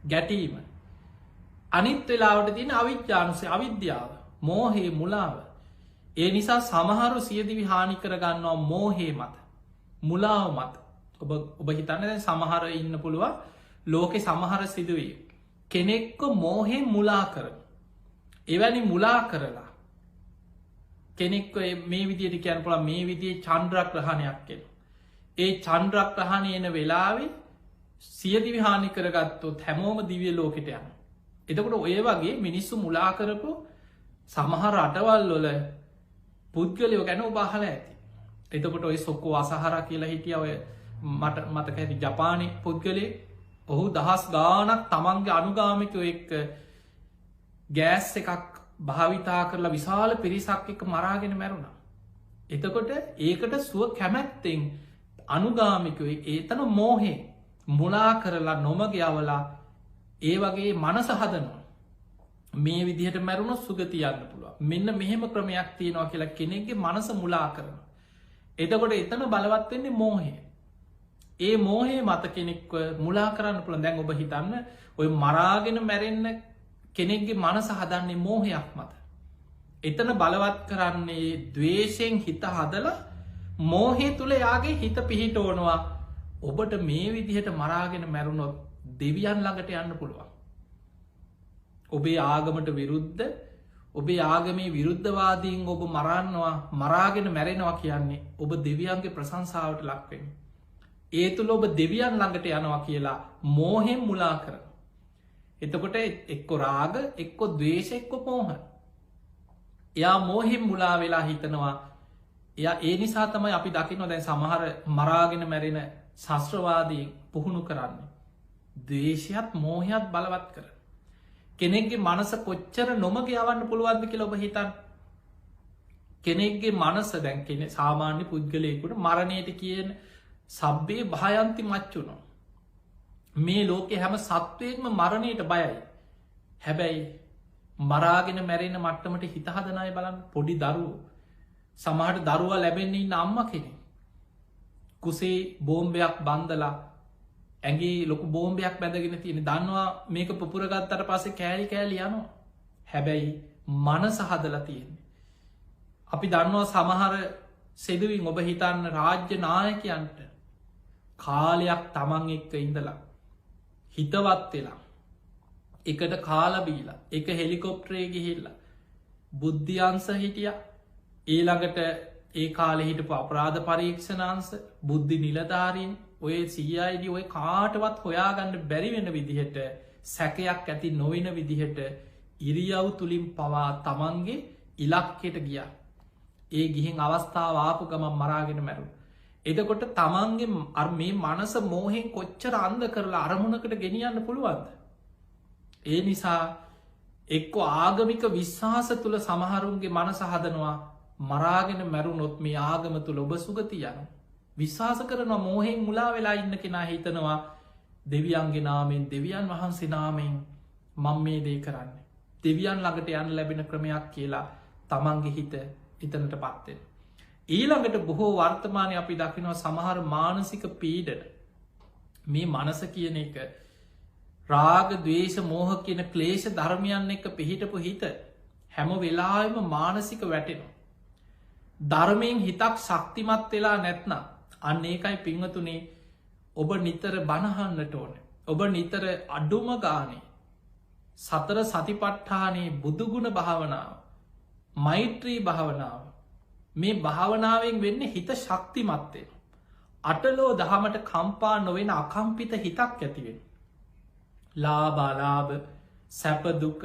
ගැටීම. අනිත් වෙලාවට තියෙන අවිද්‍යානුසේ අවිද්‍යාව මෝහේ මුලාව. ඒ නිසා සමහරු සියදිවි හානි කරගන්නවා මෝහේ මත මුලාව මත. ඔබ හිතන්න දැන් සමහර ඉන්න පුළුවන් ලෝකෙ සමහර සිදුවේ. කෙනෙක්ක මෝහෙන් මුලා කර. එවැනි මුලා කරලා කෙනෙක් මේ විදියට කියන්න පුළ මේ විදිේ චන්ද්‍රක් රහණයක් කෙන. ඒ චන්ද්‍රක් රහණ එන වෙලාවේ සියදිවි හානි කරගත්තොත් හැමෝම දිවිය ලෝකෙට යන. එතකොට ඔය වගේ මිනිස්සු මුලා කරපු සමහර රටවල් වල පුද්ගලයෝ ගැන ඔබහල ඇති. එතකොට ඔය සොක්කෝ අසහර කියලා හිටිය ඔය මට මතක ඇති ජපානය පුද්ගලේ ඔහු දහස් ගානක් තමන්ගේ අනුගාමිකයෝ එක්ක ගෑස් එකක් භාවිතා කරලා විශාල පිරිසක් එක මරාගෙන මැරුණ. එතකොට ඒකට සුව කැමැත්තෙන් අනුගාමිකය ඒතන මෝහේ මුලා කරලා නොමගයවලා ඒ වගේ මනස හදනවා. මේ විදිහට මැරුණ සුගතියන්න පුළුව මෙන්න මෙහෙම ක්‍රමයක් තියෙනවා කියලා කෙනෙක්ගේ මනස මුලා කරන. එතකොට එතන බලවත්වෙන්නේ මෝහේ. ඒ මෝහේ මත කෙනෙක්ව මුලා කරන්න පුළ දැන් ඔබ හිතන්න ඔය මරාගෙන මැරෙන්න කෙනෙක්ගේ මනස හදන්නේ මෝහයක් මත. එතන බලවත් කරන්නේ දවේශයෙන් හිත හදල මෝහේ තුළ යාගේ හිත පිහිට ඕනවා. ඔබට මේ විදිහට මරාගෙන මැරුණොත් දෙවියන් ළඟට යන්න පුළුවන්. ඔබේ ආගමට විරුද්ධ ඔබේ ආගමේ විරුද්ධවාදීන් ඔබ මරන්නවා මරාගෙන මැරෙනවා කියන්නේ ඔබ දෙවියන්ගේ ප්‍රසංසාාවට ලක්වෙන. ඒ තුළ ඔබ දෙවියන් ළඟට යනවා කියලා මෝහෙන් මුලා කරන. එතකොට එක්කො රාග එක්කො දවේශ එක්කො පෝහ. එයා මෝහෙන් මුලා වෙලා හිතනවා එයා ඒ නිසා තමයි අපි දකින්න දැන් සමහර මරාගෙන මැරෙන ශස්ත්‍රවාදී පුහුණු කරන්න. දවේශයත් මෝහයත් බලවත් කර. කෙනෙක්ගේ මනස කොච්චර නොමග යවන්න පුළුවන්ද කියලා ඔබ හිතන්. කෙනෙක්ගේ මනස දැන් කෙනෙ සාමාන්‍ය පුද්ගලයකුට මරණයට කියන සබ්බේ භායන්ති මච්චුනො. මේ ලෝකෙ හැම සත්වයෙන්ම මරණයට බයයි. හැබැයි මරාගෙන මැරෙන මට්ටමට හිතහදනය බලන්න පොඩි දරුවෝ. සමහට දරුවා ලැබෙන්නේ ඉන්න අම්ම කෙනෙ. කුසේ බෝම්භයක් බන්දලා ඇගේ ලොකු බෝම්භයක් බැඳගෙන තියෙන දන්නවා මේක පුපුරගත්තට පස්සේ කෑලි කෑලි යනවා. හැබැයි මනස හදලා තියෙන්නේ. අපි දන්නවා සමහර සෙදුවින් ඔබ හිතන්න රාජ්‍ය නායකයන්ට කාලයක් තමන් එක්ක ඉඳලා හිතවත් වෙලා එකට කාලබීලා එක හෙලිකොප්ටරේ ගිහිල්ලා බුද්ධ්‍යන්ස හිටිය ඊළඟට ඒ කාලෙ හිටපු අපරාධ පරීක්ෂණන්ස බුද්ධි නිලධාරීන් ඔය සීයිඩ ඔය කාටවත් හොයාගන්න බැරිවෙන විදිහට සැකයක් ඇති නොවෙන විදිහට ඉරියව් තුළින් පවා තමන්ගේ ඉලක්කෙට ගියා. ඒ ගිහින් අවස්ථාව ආපු ගමන් මරාගෙන මැරු. එදකොට තමන්ගේ මේ මනස මෝහෙන් කොච්චර අන්ද කරලා අරමුණකට ගෙනියන්න පුළුවන්ද. ඒ නිසා එක්ක ආගමික විශ්වාස තුළ සමහරුන්ගේ මනස හදනවා මරාගෙන මැරුණොත් මේ ආගම තුළ ඔබ සුගති යන. විශ්වාස කරනවා මෝහෙන් මුලා වෙලා ඉන්න කෙනා හිතනවා දෙවියන්ගේ නාමෙන් දෙවියන් වහන්සේ නාමෙන් මං මේ දේ කරන්න. දෙවියන් ළඟට යන්න ලැබෙන ක්‍රමයක් කියලා තමන්ගේ හිත එතනට පත්වෙන. ඊළඟට බොහෝ වර්තමානය අපි දකිනවා සමහර මානසික පීඩන මේ මනස කියන එක රාග දවේශ මෝහ කියන ක්ලේෂ ධර්මයන් එක පිහිටපු හිත හැම වෙලාම මානසික වැටෙනවා. ධර්මයෙන් හිතක් ශක්තිමත් වෙලා නැත්නම් අන්න ඒකයි පිංහතුනේ ඔබ නිතර බණහන්නට ඕන. ඔබ නිතර අඩුම ගානේ සතර සතිපට්ඨානයේ බුදුගුණ භාවනාව මෛත්‍රී භාවනාව මේ භාවනාවෙන් වෙන්න හිත ශක්තිමත්වෙන. අටලෝ දහමට කම්පා නොවෙන අකම්පිත හිතක් ඇතිවෙන. ලාබාලාභ සැපදුක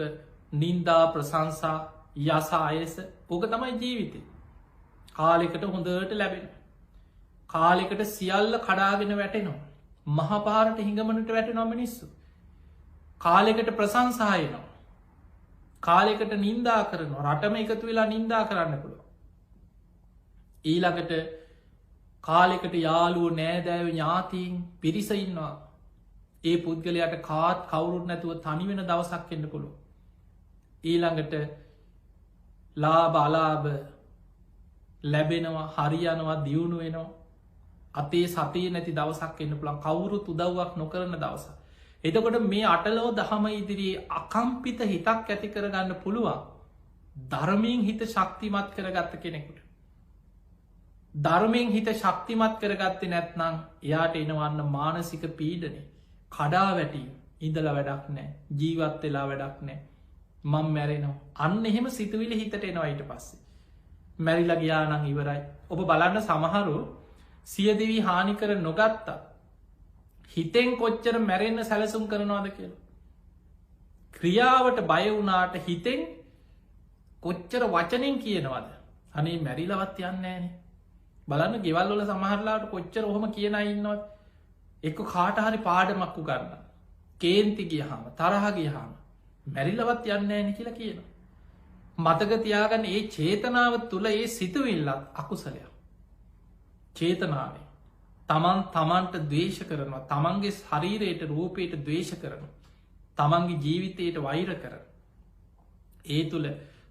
නින්දා ප්‍රසංසා යස අයස ඕක තමයි ජීවිතය. කාලෙකට හොඳට ලැබෙන. කාලෙකට සියල්ල කඩාගෙන වැටෙනවා. මහපාරට හිඟමනට වැටෙනවා මිනිස්සු. කාලෙකට ප්‍රසංසායනවා. කාලෙකට නින්දා කරනවා. රටම එකතු වෙලා නින්දා කරන්න පුළුව. ඊළඟට කාලෙකට යාලුව නෑදෑව ඥාතීන් පිරිස ඉන්නවා. ඒ පුද්ගලයට කාත් කවුරුත් නැතුව තනිවෙන දවසක් එන්න පුළුව. ඊළඟට ලාබ අලාභ ලැබෙනවා හරියනවා දියුණු වෙනවා. අතේ සතේ නැති දවසක් එන්න පුළන් කවුරුත් උදව්වක් නොකරන දවස. එතකොට මේ අටලෝ දහම ඉදිරියේ අකම්පිත හිතක් ඇති කරගන්න පුළුවන් ධර්මයෙන් හිත ශක්තිමත් කරගත්ත කෙනෙකුට. ධර්මයෙන් හිත ශක්තිමත් කරගත්තේ නැත්නම් එයාට එනවන්න මානසික පීඩනේ කඩා වැටීම ඉඳල වැඩක් නෑ ජීවත් වෙලා වැඩක් නෑ මං මැරෙනවා අන්න එහෙම සිතුවිලි හිතට එනවයිට පස්සේ. මැරිලා ගියානං ඉවරයි. ඔබ බලන්න සමහරු සියදිවී හානි කර නොගත්තා. හිතෙන් කොච්චර මැරෙන්න්න සැලසුම් කරනවාද කියලා. ක්‍රියාවට බයවුනාට හිතෙන් කොච්චර වචනෙන් කියනවද. අනේ මැරිලවත් යන්නේනේ. බලන්න ගෙවල්වල සමහරලාට කොච්චර ඔහොම කියන ඉන්නවත් එක්ක කාට හරි පාඩමක්කු ගන්න. කේන්ති ගියහම තරහ ගියහම මැරිලවත් යන්නෑන කියලා කියන. මතක තියාගන්න ඒ චේතනාව තුළ ඒ සිතුවිල්ලත් අකුසලයක්. චේතනාවේ තමන් තමන්ට දවේශ කරනවා තමන්ගේ ශරීරයට රූපයට දවේශ කරන තමන්ගේ ජීවිතයට වෛර කර ඒ තුළ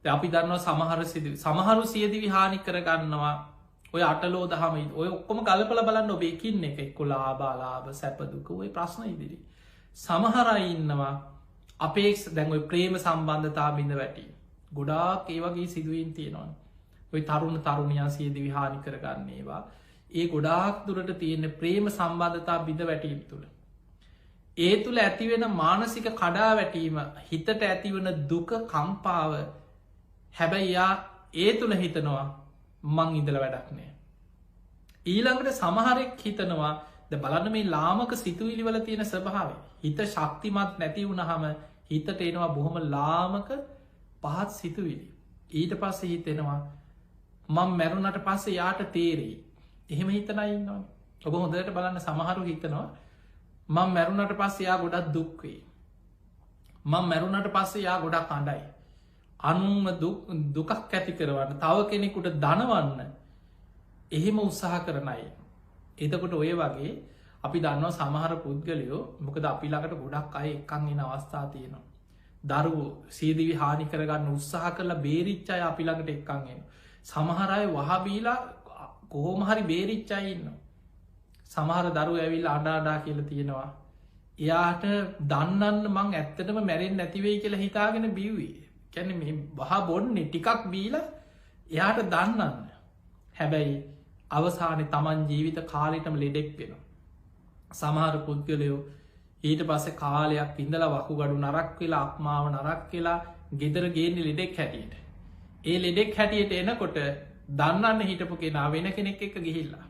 අපි දන්නවා සමහරු සියදිවි හානි කරගන්නවා ඔය අටලෝ දහමයි ඔය ඔක්කොම ගලපල බලන්න ඔබේකින්න එක එක්කොලා බාලාභ සැපදුක ඔය ප්‍රශ්න ඉදිරි සමහරයි ඉන්නවා අපේක් දැන්ඔයි ප්‍රේම සම්බන්ධතා බිඳ වැටි ගොඩාක් ඒවගේ සිදුවීන් තියෙනවා ඔය තරුණ තරුණයා සියදිවි හානි කරගන්නේවා ඒ ගොඩාක් දුරට තියෙන ප්‍රේම සම්බන්ධතා බිඳ වැටීම් තුළ. ඒ තුළ ඇතිවෙන මානසික කඩා වැටීම හිතට ඇතිවන දුක කම්පාව හැබැයි යා ඒ තුළ හිතනවා මං ඉදල වැඩක් නෑ. ඊළඟට සමහරෙක් හිතනවා ද බලන්න මේ ලාමක සිතුවිලිවල තියෙන ස්වභාව හිත ශක්තිමත් නැති වුණහම හිතට එනවා බොහොම ලාමක පහත් සිතුවිලි. ඊට පස්සේ හිතෙනවා මං මැරුණට පස්සේ යාට තේරෙයි. එහෙම හිතනයින්නවා ඔබ හොඳට බලන්න සමහරු හිතනවා මං මැරුණට පස්සේ යා ගොඩක් දුක්වේ. මං මැරුණට පස්සේ යා ගොඩක් අඩයි. අනුම දුකක් ඇති කරවන්න තව කෙනෙකුට දනවන්න එහෙම උත්සාහ කරනයි. එතකොට ඔය වගේ අපි දන්නවා සමහර පුද්ගලයෝ මොකද අපි ළඟට ගොඩක් අය එක්කන් එන අවස්ථා තියෙනවා. දරුවෝ සීදිවි හානි කරගන්න උත්සාහ කරලා බේරිච්චාය අපි ළඟට එක්කන්ගෙන. සමහරය වහබීලා කොහොම හරි බේරිච්චායි ඉන්න. සමහර දරු ඇවිල් අඩාඩා කියල තියෙනවා එයාට දන්නන්න මං ඇත්තටම මැරෙන් නැතිවෙයි කියලා හිතාගෙන බිව්වේ කැන මේ බහ බොන්නේ ටිකක් බීල එයාට දන්නන්න හැබැයි අවසානය තමන් ජීවිත කාලෙටම ලෙඩෙක් වෙනවා සමහර පුද්ගලයෝ ඊට පස්සේ කාලයක් ඉඳල වකු ගඩු නරක් වෙලා අක්මාව නරක් කියලා ගෙදර ගේන්නේ ලෙඩෙක් හැටියට ඒ ලෙඩෙක් හැටියට එනකොට දන්නන්න හිටපු කෙනා වෙන කෙනෙක් එක ගිහිල්ලා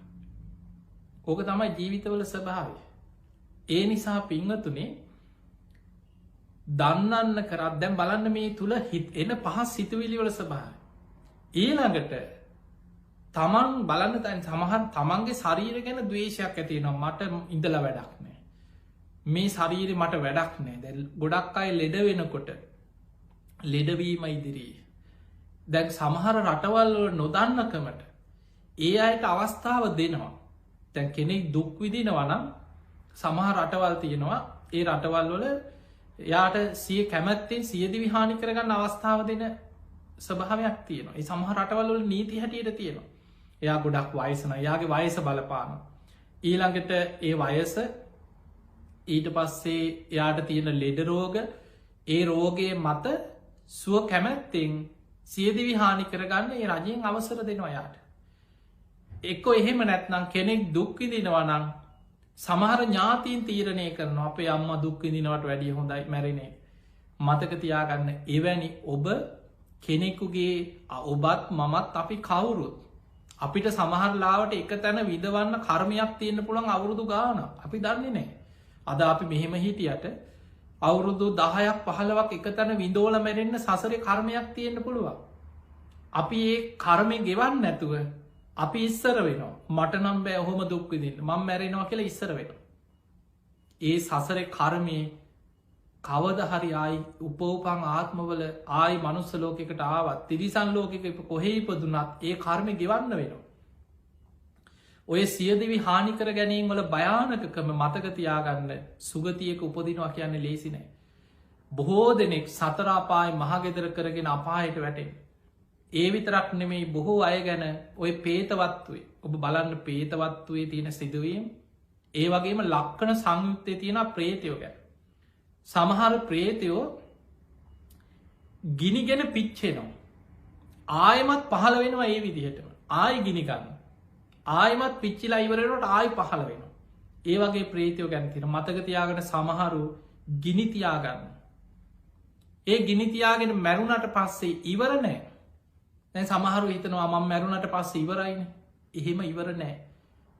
ඕක තමයි ජීවිතවල ස්වභාවය ඒ නිසා පිංහතුනේ දන්නන්න කරත් දැම් බලන්න මේ තුළ හිත් එන පහස් සිතුවිලිවල ස්වභාව ඊළඟට තමන් බලන්න තැන් සමහන් තමන්ගේ ශරීර ගැන දවේශයක් ඇතිනවා මට ඉඳල වැඩක් නෑ මේ ශරීරය මට වැඩක් නෑ දැ ගොඩක් අය ලෙඩ වෙනකොට ලෙඩවීම ඉදිරී දැන් සමහර රටවල් නොදන්නකමට ඒ අයට අවස්ථාව දෙනවා තැන් කෙනෙක් දුක්විදිනවනම් සමහ රටවල් තියෙනවා ඒ රටවල් වල යාට සිය කැමැත්තෙන් සියදිවි හානි කරගන්න අවස්ථාව දෙන ස්වභාවයක් තියෙනවා ඒ සමහ රටවල්වල නීති හැටියට තියෙනවා එයා ගොඩක් වයසන යාගේ වයස බලපාන ඊළඟට ඒ වයස ඊට පස්සේ එයාට තියෙන ලෙඩරෝග ඒ රෝගය මත සුව කැමැත්තෙන් සියදිවි හානි කරගන්න ඒ රජයෙන් අවසර දෙනවා යාට එක්කො එහෙම නැත්නම් කෙනෙක් දුක්විදිනවනං සමහර ඥාතීන් තීරණය කරන අප අම්ම දුක්විදිනවට වැඩිය හොඳයි මැරණේ මතක තියාගන්න එවැනි ඔබ කෙනෙකුගේ ඔබත් මමත් අපි කවුරුත් අපිට සමහරලාවට එක තැන විදවන්න කර්මයක් තියෙන්න්න පුළන් අවුරුදු ගාන අපි දන්නේ නෑ අද අපි මෙහෙම හිටියට අවුරුදු 10ක් 15ක් එක තැන විඳෝල මැරෙන්න්න සසරේ කර්මයක් තියෙන්න්න පුළුවන් අපි ඒ කර්මය ගෙවන්න නැතුව අපි ඉස්සර වෙනවා මට නම් බෑ ඔහොම දුක්විදින්න මං මැරෙනවා කියලා ඉස්සර වෙන ඒ සසර කර්මය කවද හරි ආයි උපෝපං ආත්මවල ආයි මනුස්ස ලෝකෙකට ආවත් තිරිසන් ලෝකෙක කොහෙ ඉපදුනත් ඒ කර්මය ගෙවන්න වෙනවා ඔය සියදිවි හානිකර ගැනීම් වල භයානකකම මතකතියාගන්න සුගතියක උපදිනවා කියන්නේ ලේසි නෑ බොහෝ දෙනෙක් සතරාපායි මහගෙදර කරගෙන අපායට වැටෙන් ඒ විතරක් නෙමෙයි බොහෝ අය ගැන ඔය පේතවත්වේ ඔබ බලන්න පේතවත්වේ තියෙන සිදුවීම් ඒ වගේම ලක්කන සංයුක්තය තියෙන ප්‍රේතයෝ ගැන සමහර ප්‍රේතයෝ ගිනිගෙන පිච්චෙනවා ආයමත් පහළ වෙනවා ඒ විදිහටම ආය ගිනිගන්න ආයමත් පිච්චිලා ඉවරනට ආය පහළ වෙනවා ඒ වගේ ප්‍රේතයෝ ගැනතින මතකතියාගට සමහරු ගිනිතියාගන්න ඒ ගිනිතියාගෙන මැරුණට පස්සේ ඉවර නෑ දැන් සමහරු හිතනවා මං මැරුණට පස්සේ ඉවරයින එහෙම ඉවර නෑ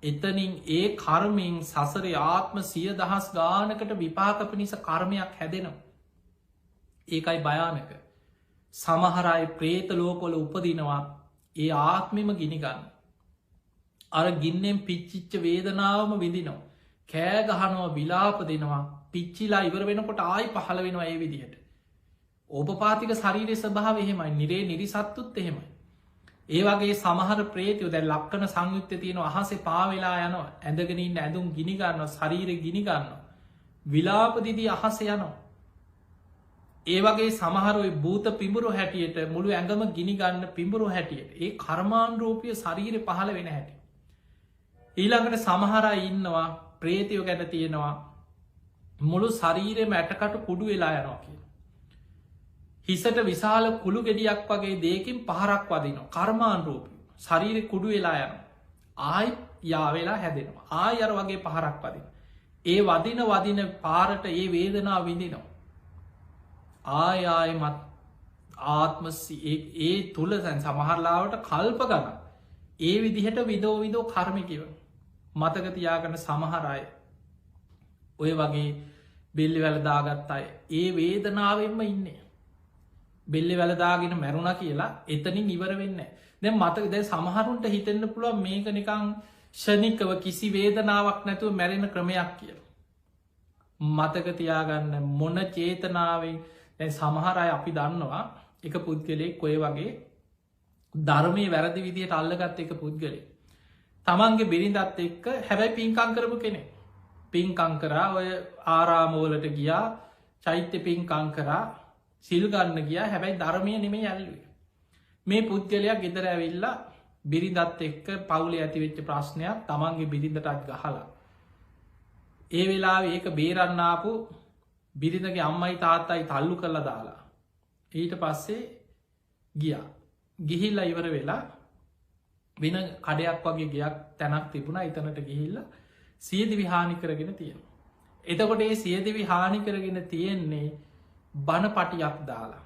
එතනින් ඒ කර්මයෙන් සසරේ ආත්ම 100,000 ගානකට විපාක පිණිස කර්මයක් හැදෙනවා ඒකයි භයානක සමහරයි ප්‍රේත ලෝකොල උපදිනවා ඒ ආත්මෙම ගිනිගන්න අර ගින්නෙන් පිච්චිච්ච වේදනාවම විදිනවා කෑගහනවා විලාප දෙනවා පිච්චිලා ඉවර වෙනකොට ආයි පහළ වෙනවා ඒ විදිහට ඕපපාතික ශරීරය ස්වභාව එහෙමයි නිරේ නිරිසත්තුත් එහෙමයි ඒ වගේ සමහර ප්‍රේතයෝ දැන් ලක්කන සංයුක්ත තියෙන අහසේ පාවෙලා යනවා ඇඳගෙනින් ඇඳුම් ගිනිගන්න ශරීර ගිනිගන්න විලාපදිදී අහස යනවා ඒ වගේ සමහරයි භූත පිඹුරු හැටියට මුළු ඇඟම ගිනිගන්න පිඹුරු හැටියට ඒ කර්මාන්රූපය ශරීර පහළ වෙන හැටි ඊළඟට සමහරයි ඉන්නවා ප්‍රේතයෝ ගැන තියෙනවා මුළු ශරීරය මැටකට කුඩු වෙලා යනවා කිය හිසට විශාල කුළු ගෙඩියක් වගේ දේකින් පහරක් වදිනවා කර්මාන්රූපය ශරීර කුඩු වෙලා යන ආයි යාවෙලා හැදෙනවා ආය අර වගේ පහරක් වදින ඒ වදින පාරට ඒ වේදනා විඳිනවා ආයමත් ආත්ම ඒ තුළ සැන් සමහරලාවට කල්ප ගන ඒ විදිහට විදෝ කර්මිකිව මතකතියාගන සමහරය ඔය වගේ බෙල්ලි වැලදාගත් අය ඒ වේදනාවෙන්ම ඉන්නේ බෙල්ලෙ වැලදාගෙන මැරුණ කියලා එතනින් ඉවර වෙන්න දැ මතක දැ සමහරුන්ට හිතෙන්න්න පුළුව මේක නිකං ෂණිකව කිසි වේදනාවක් නැතුව මැරෙන ක්‍රමයක් කියල මතකතියාගන්න මොන චේතනාවෙන් දැ සමහරය අපි දන්නවා එක පුද්ගලෙක් කොය වගේ ධර්මය වැරදි විදියට අල්ලගත්ත එක පුද්ගලේ තමන්ගේ බිරිඳත් එක්ක හැබැයි පින්කං කරපු කෙනෙ පින්කං කරා ඔය ආරාමෝලට ගියා චෛත්‍ය පින්කං කරා සිල්ගන්න ගිය හැබැයි ධර්මය නෙමේ ඇල්ලුවේ මේ පුද්ගලයක් ගෙදර ඇවිල්ලා බිරිඳත් එක්ක පවුලේ ඇතිවෙච්ච ප්‍රශ්නයක් තමන්ගේ බිරිඳටත් ගහලා. ඒ වෙලා ඒක බේරන්නාපු බිරිඳගේ අම්මයි තාත්තයි තල්ලු කරලා දාලා. ඊට පස්සේ ගිහිල්ල ඉවර වෙලා වෙන කඩයක් වගේ ගයක් තැනක් තිබුණ ඉතනට ගිහිල්ල සියදිවි හානි කරගෙන තියෙන. එතකොට ඒ සියදිවි හානි කරගෙන තියෙන්නේ බණ පටියක් දාලා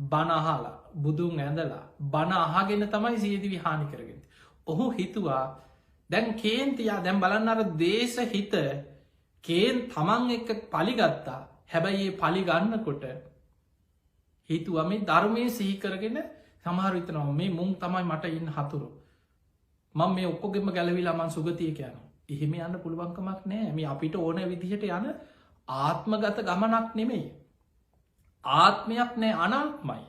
බණහලා බුදුන් ඇඳලා බණ අහගෙන තමයි සියදිවි හානි කරගෙන. ඔහු හිතුවා දැන් කේන්තියා දැම් බලන්න අර දේශ හිත කේන් තමන් එක්ක පලිගත්තා හැබැයි ඒ පලිගන්නකොට හිතුව මේ ධර්මය සිහිකරගෙන සමහරවිතනවා මේ මුං තමයි මට ඉන්න හතුරු මං මේ ඔක්කොගෙම ගැලවිලා මන් සුගතිය කියන එහෙම යන්න පුළුවන්කමක් නෑ මේ අපිට ඕන විදිහට යන ආත්මගත ගමනක් නෙමෙයි ආත්මයක් නෑ අනාත්මයි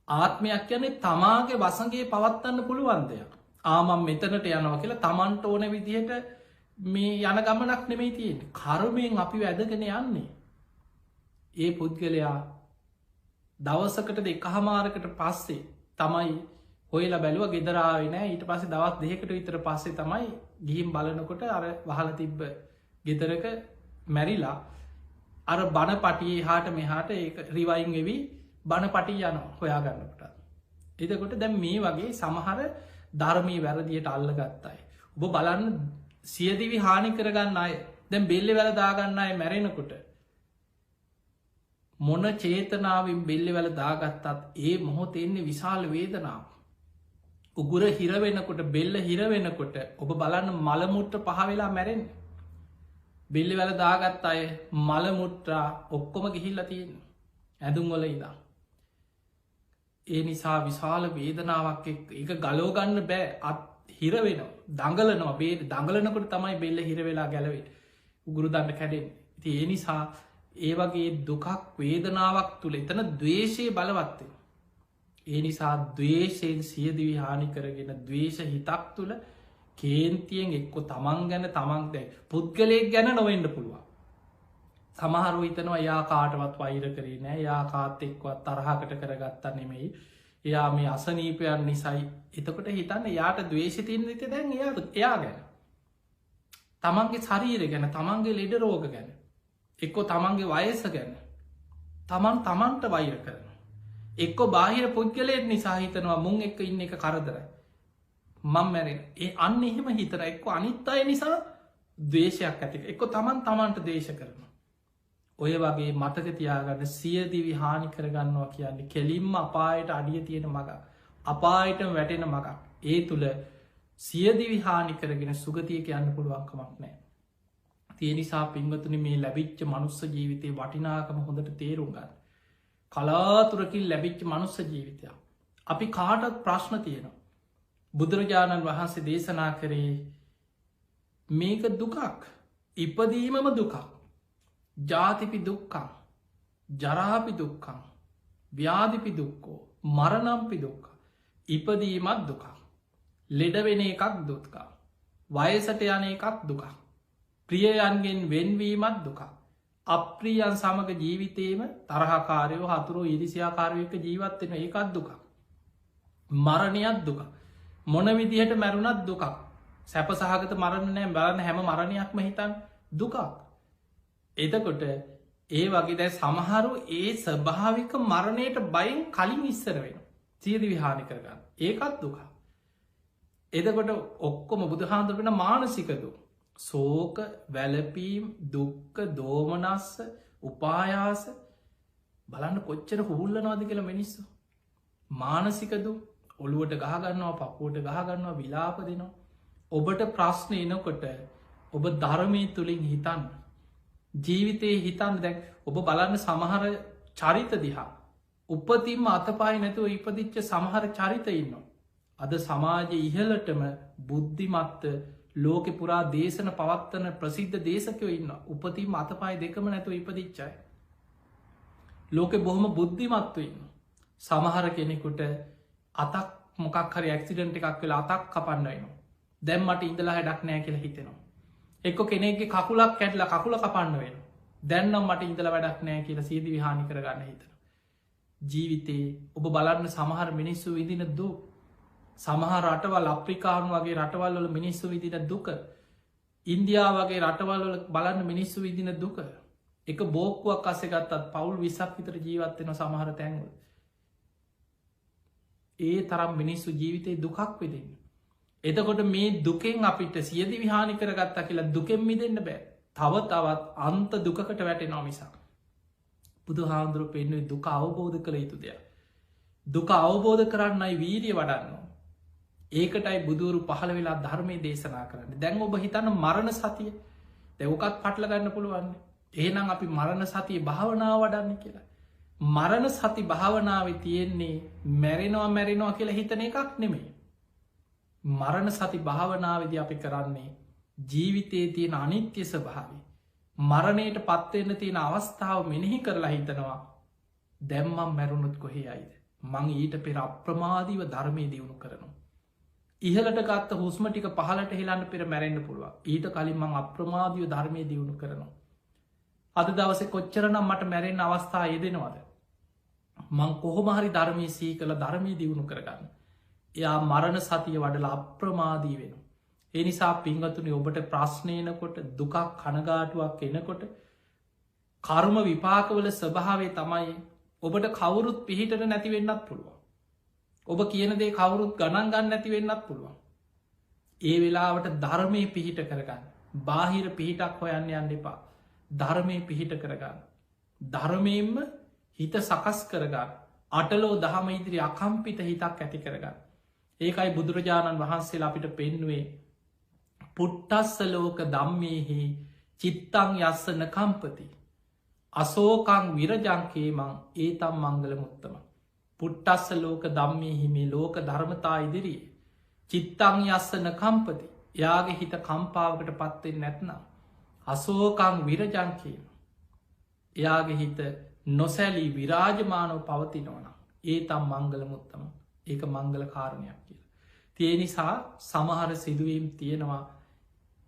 ආත්මයක් යනේ තමාගේ වසගේ පවත්වන්න පුළුවන් දෙයක් ආමම් මෙතනට යනවා කියලා තමන්ට ඕන විදිහට මේ යන ගමනක් නෙමෙයි තියෙන් කර්මයෙන් අපි වැදගෙන යන්නේ ඒ පුද්ගලයා දවසකට දෙකහමාරකට පස්සේ තමයි හොයලා බැලුව ගෙදරාවෙන ඊට පස්සේ දවත් දෙකට විතර පස්සේ තමයි ගිහිම් බලනකොට අර වහල තිබ්බ ගෙදරක මැරිලා අර බණ පටියේ හාට මෙහාට ඒ රිවයින් එවී බණ පටි යන හොයාගන්නකට. එතකොට දැම් මේ වගේ සමහර ධර්මී වැරදියට අල්ල ගත්තයි. ඔබ බලන්න සියදිවි හානි කරගන්න අය දැම් බෙල්ලෙ වැල දාගන්න අය මැරෙනකොට මොන චේතනාවෙන් බෙල්ලෙ වැල දාගත්තත් ඒ මොහොත එන්නේ විශාල වේදනාව. උගුර හිරවෙනකොට බෙල්ල හිරවෙනකොට ඔබ බලන්න මළමුට්ට පහවෙලා මැරෙන් බෙල්ලි වැල දාගත් අය මළමුට්ටා ඔක්කොම ගිහිල්ල තියෙන ඇඳුම් වල ඉදා. ඒ නිසා විශාල වේදනාවක් එක ගලෝගන්න බෑ අත් හිරවෙන දඟලනවා බේ දඟලනකොට තමයි බෙල්ල හිරවෙලා ගැලවේ උගුරු දන්න කැඩෙන් ති ඒ නිසා ඒ වගේ දුකක් වේදනාවක් තුළ එතන දවේශය බලවත්තේ. ඒ නිසා දවේශයෙන් සියදිවි හානි කරගෙන දවේශ හිතක් තුළ කේන්තියෙන් එක්කො තමන් ගැන තමන්ද පුද්ගලයෙක් ගැන නොවෙන්ඩ පුළුවන්. සමහරු හිතනවා යා කාටවත් වෛර කරේ නෑ යා කාත් එක්වත් තරහකට කරගත්තා නෙමෙයි එයා මේ අසනීපයන් නිසයි එතකොට හිතන්න යාට දවේශතින් විත දැන් එයා ගැන තමන්ගේ ශරීර ගැන තමන්ගේ ලෙඩ රෝග ගැන එක්කො තමන්ගේ වයස ගැන තමන්ට වෛර කරන එක්කො බාහිර පුද්ගලයට නිසා හිතනවා මුං එක්ක ඉන්න එක කරදරයි මං මැරෙන ඒ අන්න එහෙම හිතර එක්කො අනිත් අය නිසා දේශයක් ඇති එක්කො තමන්ට දේශ කරන ඔය වගේ මතක තියාගන්න සියදිවි හානි කරගන්නවා කියන්නේ කෙලින්ම අපායට අඩිය තියෙන මග අපායට වැටෙන මගක් ඒ තුළ සියදිවි හානි කරගෙන සුගතිය කියන්න පුළුවන්කමක් නෑ තිය නිසා පින්වතුනි මේ ලැබිච්ච මනුස්ස ජීවිතය වටිනාකම හොඳට තේරුම් ගන්න කලාතුරකින් ලැබිච්ච මනුස්ස ජීවිතයක් අපි කාටත් ප්‍රශ්න තියෙනවා බුදුරජාණන් වහන්සේ දේශනා කරේ මේක දුකක් ඉපදීමම දුකක් ජාතිපි දුක්කං ජරාපි දුක්කං ව්‍යාධිපි දුක්කෝ මරණම්පි දුක්ක ඉපදීමත් දුකක් ලෙඩවෙන එකක් දුත්කා වයසට යන එකක් දුකක් ප්‍රියයන්ගෙන් වෙන්වීමත් දුකක් අප්‍රියන් සමග ජීවිතේම තරහකාරයෝ හතුරෝ ඉරිසියාකාරයක ජීවත්වෙන ඒකත් දුකක් මරණයක් දුක මොන විදිහට මැරුණත් දුකක් සැපසහගත මරණ නෑ බලන්න හැම මරණයක්ම හිතන් දුකක් එතකොට ඒ වගේ දැ සමහරු ඒ ස්භාවික මරණයට බයින් කලින් ඉස්සර වෙන සියදි විහානි කරගන්න ඒකත් දුක එදකොට ඔක්කොම බුදුහාන්දුරෙන මානසිකතු සෝක වැලපීම් දුක්ක දෝමනස්ස උපායාස බලන්න කොච්චර හුල්ලනවාද කියලා මිනිස්සු මානසිකදු ඔළුවට ගහගන්නවා පපුුවට ගහගන්නවා විලාප දෙනවා ඔබට ප්‍රශ්න එනකොට ඔබ ධර්මය තුළින් හිතන්න ජීවිතයේ හිතන්න දැක් ඔබ බලන්න සමහර චරිත දිහා උපතින්ම අතපායි නැතුව ඉපදිච්ච සමහර චරිත ඉන්නවා අද සමාජ ඉහලටම බුද්ධිමත්ත ලෝකෙ පුරා දේශන පවත්වන ප්‍රසිද්ධ දේශකයෝ ඉන්න උපතින් අතපායි දෙකම නැතුව ඉපදිච්චයි ලෝකෙ බොහොම බුද්ධිමත්ව ඉන්න සමහර කෙනෙකුට අතක් මොකක් හරි ඇක්සිඩන්ට එකක් වෙලා අතක් කපන්නයිනවා දැම්මට ඉඳලා හැඩක් නෑ කියලා හිතෙනවා එක්ක කෙනෙක්ගේ කකුලක් කැටලා කකුල කපන්න වෙන දැන්නම් මට ඉඳල වැඩක් නෑ කියලා සීදි විහානි කරගන්න හිතන ජීවිතයේ ඔබ බලන්න සමහර මිනිස්සු විදින දු සමහා රටවල් අප්‍රිකානු වගේ රටවල්වල මිනිස්සු විදින දුක ඉන්දියා වගේ රටවල්වල බලන්න මිනිස්සු විදින දුක එක බෝක්කුවක් අස්සෙ ගත්තත් පවුල් විසක් විතර ජීවත්වෙන සමහර තැන්වල ඒ තරම් මිනිස්සු ජීවිතය දුකක් විදින්න. එතකොට මේ දුකෙන් අපිට සියදි විහානි කරගත්තා කියලා දුකෙන් මිදන්න බෑ තව තවත් අන්ත දුකට වැටෙන මිසක්. බුදු හාමුදුරුව පෙන්නුවේ දුක අවබෝධ කළ යුතු දෙයක්. දුක අවබෝධ කරන්නයි වීරිය වඩන්න. ඒකටයි බුදුරු පහළ වෙලා ධර්මය දේශනා කරන්න. දැන් ඔබ හිතන්න මරණ සතිය දැවකත් පටල ගන්න පුළුවන්. ඒනම් අපි මරණ සතිය භාවනාව වඩන්න කියලා. මරණ සති භාවනාව තියෙන්නේ මැරෙනවා කියලා හිතන එකක් නෙමේ. මරණ සති භාවනාවද අපි කරන්නේ ජීවිතයේ තියෙන අනිත්‍ය ස්වභාවි. මරණයට පත්වෙන්න තියෙන අවස්ථාව මෙනෙහි කරලා හිතනවා දැම්මම් මැරුණුත් කොහේ අයිද. මං ඊට පෙර අප්‍රමාදීව ධර්මය දියුණු කරනවා. ඉහලට ගත්ත හුස්ම ටික පහලට හෙලන්න පෙර මැරෙන්න්න පුළුව ඊට කලින් මං අප්‍රමාදීව ධර්මය දියුණු කරනවා. අද දවස කොච්චරනම් මට මැරෙන් අවස්ථා යෙදෙනවද. මං කොහොමහරි ධර්මය සී කළ ධර්මය දියුණු කරගන්න. එයා මරණ සතිය වඩලා අප්‍රමාදී වෙන. එනිසා පිංගතුනි ඔබට ප්‍රශ්නයනකොට දුකක් කනගාටුවක් එනකොට කර්ම විපාකවල ස්වභාවේ තමයි ඔබට කවුරුත් පිහිටට නැතිවෙන්නත් පුළුවන්. ඔබ කියන දේ කවුරුත් ගණන් ගන්න නැතිවෙන්නත් පුළුවන්. ඒ වෙලාවට ධර්මය පිහිට කරගන්න. බාහිර පිහිටක් හොයන්න යන්න එපා. ධර්මය පිහිට කරගන්න. ධර්මයෙන්ම හිත සකස් කරගන්න. අටලෝ දහම ඉදිරි අකම්පිත හිතක් ඇති කරගන්න. ඒකයි බුදුරජාණන් වහන්සේ අපිට පෙන්නුවේ පුට්ටස්ස ලෝක දම්මේහි චිත්තං යස්සන කම්පති. අසෝකං විරජංකේමං ඒතම් මංගල මුත්තම. පුට්ටස්ස ලෝක දම්මේහි මේ ලෝක ධර්මතා ඉදිරියේ. චිත්තං යස්සන කම්පති යාගේ හිත කම්පාවකට පත්වෙන් නැත්නම්. අසෝකං විරජංකේම එයාගේ හිත නොසැලී විරාජමානව පවතිනවන ඒතම් මංගල මුත්තම ඒක මංගල කාරණයක් කියලා. තිය නිසා සමහර සිදුවීම් තියෙනවා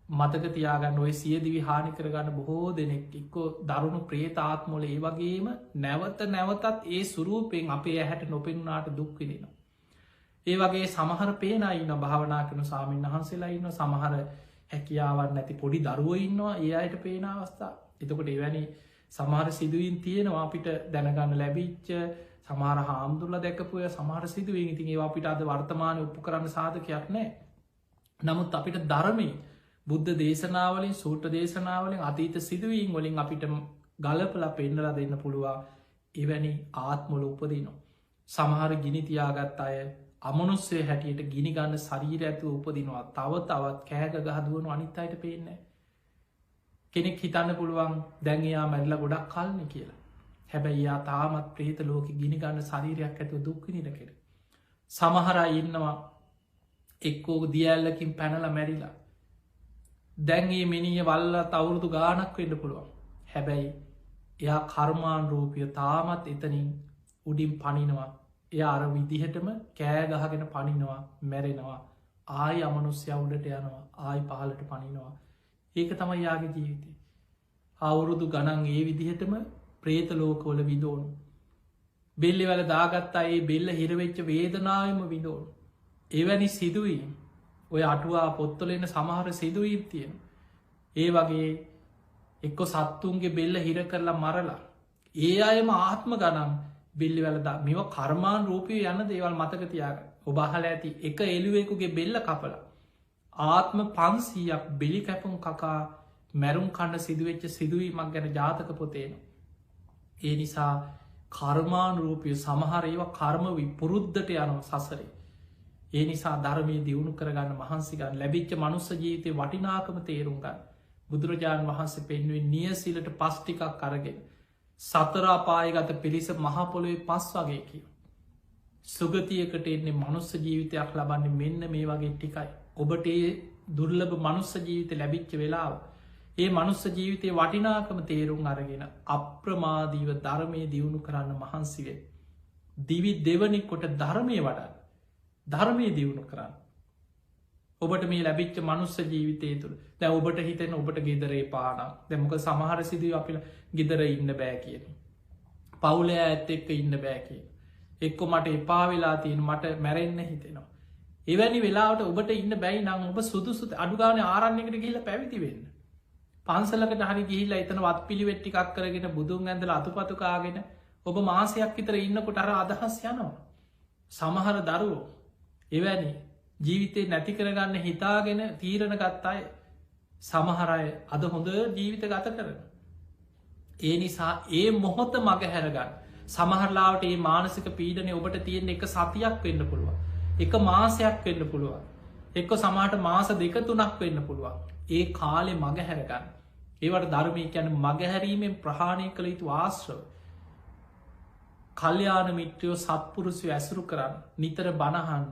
මතක තියාගන්න ඔය සියදිවි හානි කරගන්න බොහෝ දෙනෙක් එක්කෝ දරුණු ප්‍රේතාත්මොල ඒ වගේම නැවත නැවතත් ඒ සුරූපෙන් අපේ ඇහැට නොපෙන්නාට දුක්විදිනවා. ඒ වගේ සමහර පේනා ඉන්න භාවනා කන සාමීන් වහන්සේලා ඉන්න සමහර හැකියාවන් නැති පොඩි දරුව ඉන්නවා ඒ අයට පේන අවස්ථා. එතකොට එවැනි සමහර සිදුවීන් තියෙනවා අපිට දැනගන්න ලැබිච්ච සමහර හාමුදුරල දැකපුය සමහර සිදුවෙන් ඉතින් ඒ අපිට අද වර්තමානය ඔප්පු කරන්න සාධකයක් නෑ. නමුත් අපිට ධර්මය බුද්ධ දේශනාවලින් සූට්‍ර දේශනාවලින් අතීත සිදුවීන් වලින් අපිට ගලපලා පෙන්නලා දෙන්න පුළුවන් එවැනි ආත්මොල උපදිනවා. සමහර ගිනිතියාගත් අය අමනුස්සේ හැටියට ගිනිගන්න ශරීර ඇතුව උපදිනවා තව තවත් කෑග ගහදුවනු අනිත් අයට පේන්නේ. කෙනෙක් හිතන්න පුළුවන් දැන්යා මැරල ගොඩක් කල්න කියලා. හැබැයි යා තාමත් ප්‍රේත ලෝක ගිනිගන්න ශරීරයක් ඇතුව දුක්විනිට කෙර. සමහරා ඉන්නවා එක්කෝ දියල්ලකින් පැනල මැරිලා. දැන්ගේ මිනිිය වල්ලත් අවුරුදු ගානක් වෙන්න පුළුවන්. හැබැයි එයා කර්මාන් රූපිය තාමත් එතනින් උඩින් පනිනවා එය අර විදිහටම කෑගහගෙන පනිනවා මැරෙනවා ආය අමනුස්්‍ය උඩට යනවා ආයි පහලට පනිනවා. ඒක තමයි යාගේ ජීවිතය. අවුරුදු ගණන් ඒ විදිහටම ප්‍රේත ලෝකවල විදෝනු. බෙල්ලි වල දාගත්තා ඒ බෙල්ල හිරවෙච්ච වේදනාවම විදෝනු. එවැනි සිදුවීම් ඔය අටුවා පොත්තොලෙන සමහර සිදුවීම් තියෙන. ඒ වගේ එක්කො සත්තුන්ගේ බෙල්ල හිර කරලා මරලා. ඒ අයම ආත්ම ගනම් බෙල්ලි වැලදා මෙව කර්මාන් රූපය යන්න දේවල් මතකතියාග ඔබහල ඇති එක එළුවෙකුගේ බෙල්ල කපල. ආත්ම 500ක් බෙලි කැපුම් කකා මැරුම් කණ්ඩ සිදුවෙච්ච සිදුවීමක් ගැන ජාතක පොතේන. ඒ නිසා කර්මාන් රූපය සමහර ඒවා කර්ම විපුරුද්ධට යනු සසරේ. ඒ නිසා ධර්මය දියුණු කරගන්න මහන්සිගන්න ලැබිච්ච මනුස්ස ජීවිතය වටිනාකම තේරුම් ගන්න. බුදුරජාණන් වහන්සේ පෙන්ුවෙන් නියසිලට පස්්ටිකක් කරගෙන. සතරාපායගත පිරිස මහපොළොවේ පස් වගේ කිය. සුගතියකට එන්නේ මනුස්ස ජීවිතයක් ලබන්නේ මෙන්න මේ වගේ ටිකයි. ඔබට ඒ දුර්ලභ මනුස්ස ජීවිත ලැබිච්ච වෙලාව. ඒ මනුස්ස ජීවිතය වටිනාකම තේරුම් අරගෙන අප්‍රමාදීව ධර්මය දියුණු කරන්න මහන්සිවේ. දිවි දෙවනි කොට ධර්මය වඩන්න. ධර්මය දියුණු කරන්න. ඔබට මේ ලැබිච්ච මනුස්ස ජීවිතය තුළ දැ ඔබට හිතෙන ඔබට ගෙදරේ පාන දැමක සමහර සිදුව අපිල ගෙදර ඉන්න බෑ කියන. පවුලෑ ඇත් එක්ක ඉන්න බෑ කිය. එක්කො මට එපා වෙලා තියෙන මට මැරෙන්න්න හිතෙනවා. එවැනි වෙලාවට ඔබට ඉන්න බැයි නම් ඔබ සුදුසු අඩුගාන ආරණ්‍යකට ගිහිල්ලා පැවිදි වෙන්න. පන්සලකට හරි ගිහිල්ලා එතන වත් පිළිවෙත් ටිකක් කරගෙන බුදුන් ඇඳලා අතුපතු කාගෙන ඔබ මාසයක් විතර ඉන්නකොට අර අදහස් යනවා. සමහර දරුවෝ එවැනි ජීවිතේ නැති කරගන්න හිතාගෙන තීරණ ගත්ත අය සමහර අය අද හොඳ ජීවිත ගත කරන. ඒ නිසා ඒ මොහොත මග හැරගන්න. සමහරලාවට ඒ මානසික පීඩනය ඔබට තියෙන එක සතියක් වෙන්න පුළුවන්. එක මාසයක් වෙන්න පුළුවන්. එක්ක සමහට මාස 2-3ක් වෙන්න පුළුවන්. ඒ කාලෙ මග හැරගන්න. ඒවට ධර්මය කියන්නේ මගහැරීමෙන් ප්‍රහාණය කළ යුතු ආශ්‍රව. කල්යාණ මිත්‍රයෝ සත්පුරුෂය ඇසුරු කරන්න නිතර බණහන්න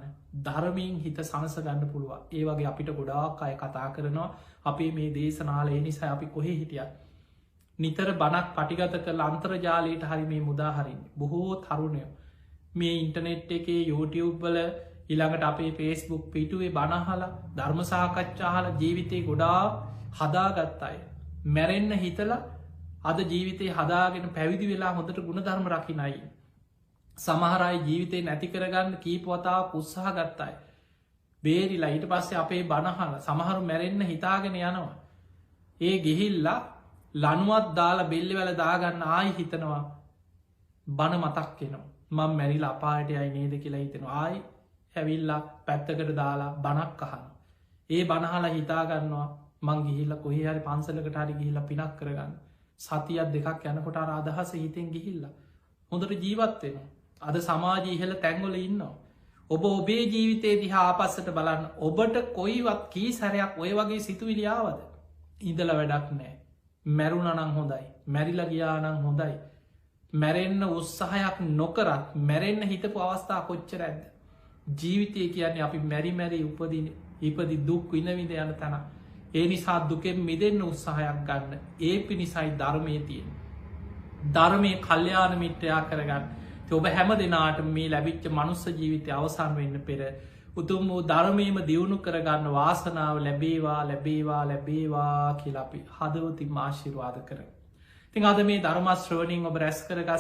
ධර්මයෙන් හිත සනසගන්න පුළුවන්. ඒ වගේ අපිට ගොඩාක් අය කතා කරනවා අපේ මේ දේශනාල ඒ නිසා අපි කොහෙ හිටියත් නිතර බණක් පටිගත කළ අන්තර්ජාලයට හරි මේ මුදාහරින් බොහෝ තරුණයෝ මේ ඉන්ටනෙට් එකේ YouTube වල ඊළඟට අපේ ෆේස්බුක් පිටුවේ බණහල ධර්මසාකච්ඡාහල ජීවිතය ගොඩා හදාගත් අය මැරෙන්න හිතලා අද ජීවිතය හදාගෙන පැවිදි වෙලා හොඳට ගුණ ධර්ම රකිනයි. සමහරයි ජීවිතය නැති කරගන්න කීපවතාව උත්සාහ ගත්තයි. බේරිලා ඊට පස්සේ අපේ බණහල සමහරු මැරෙන්න හිතාගෙන යනවා. ඒ ගිහිල්ලා ලනුවත් දාලා බෙල්ලි වැල දාගන්න ආයි හිතනවා බණ මතක් වෙනවා. මං මැරිලා අපායට යයි නේද කියලා හිතෙනවා. ආයි හැවිල්ලා පැත්තකට දාලා බණක් අහන. ඒ බණහලා හිතාගන්නවා මං ගිහිල්ලා කොහේ හරි පන්සලකට හරි ගිහිල්ලා පිනක් කරගන්න. සතියක් දෙකක් යනකොට අර අදහස හිතෙන් ගිහිල්ලා හොඳට ජීවත් වෙනවා. අද සමාජයේ ඉහළ තැන්වල ඉන්නවා. ඔබ ඔබේ ජීවිතේ දිහා ආපස්සට බලන්න. ඔබට කොයිවත් කී සැරයක් ඔය වගේ සිතුවිලි ආවද? ඉඳලා වැඩක් නැහැ. මැරුණා නම් හොඳයි. මැරිලා ගියා නම් හොඳයි. මැරෙන්න උත්සාහයක් නොකරත් මැරෙන්න හිතපු අවස්ථා කොච්චර ඇද්ද? ජීවිතය කියන්නේ අපි මැරි මැරි ඉපදි දුක් විඳ යන තැන. ඒ නිසා දුකෙන් මිදෙන්න උත්සාහයක් ගන්න. ඒ පිණිසයි ධර්මය තියෙන. ධර්මය කල්යාණ මිත්‍රයා කරගන්න. ඔබ හැම දෙනාට මේ ලැබිච්ච මනුස්ස ජීවිතය අවසන් වෙන්න පෙර උතුම් වූ ධර්මයම දියුණු කරගන්න වාසනාව ලැබේවා ලැබේවා ලැබේවා කියලා අපි හදවතින් ආශිර්වාද කරමු. ඉතින් අද මේ ධර්මශ්‍රවණින් ඔබ රැස් කරගත්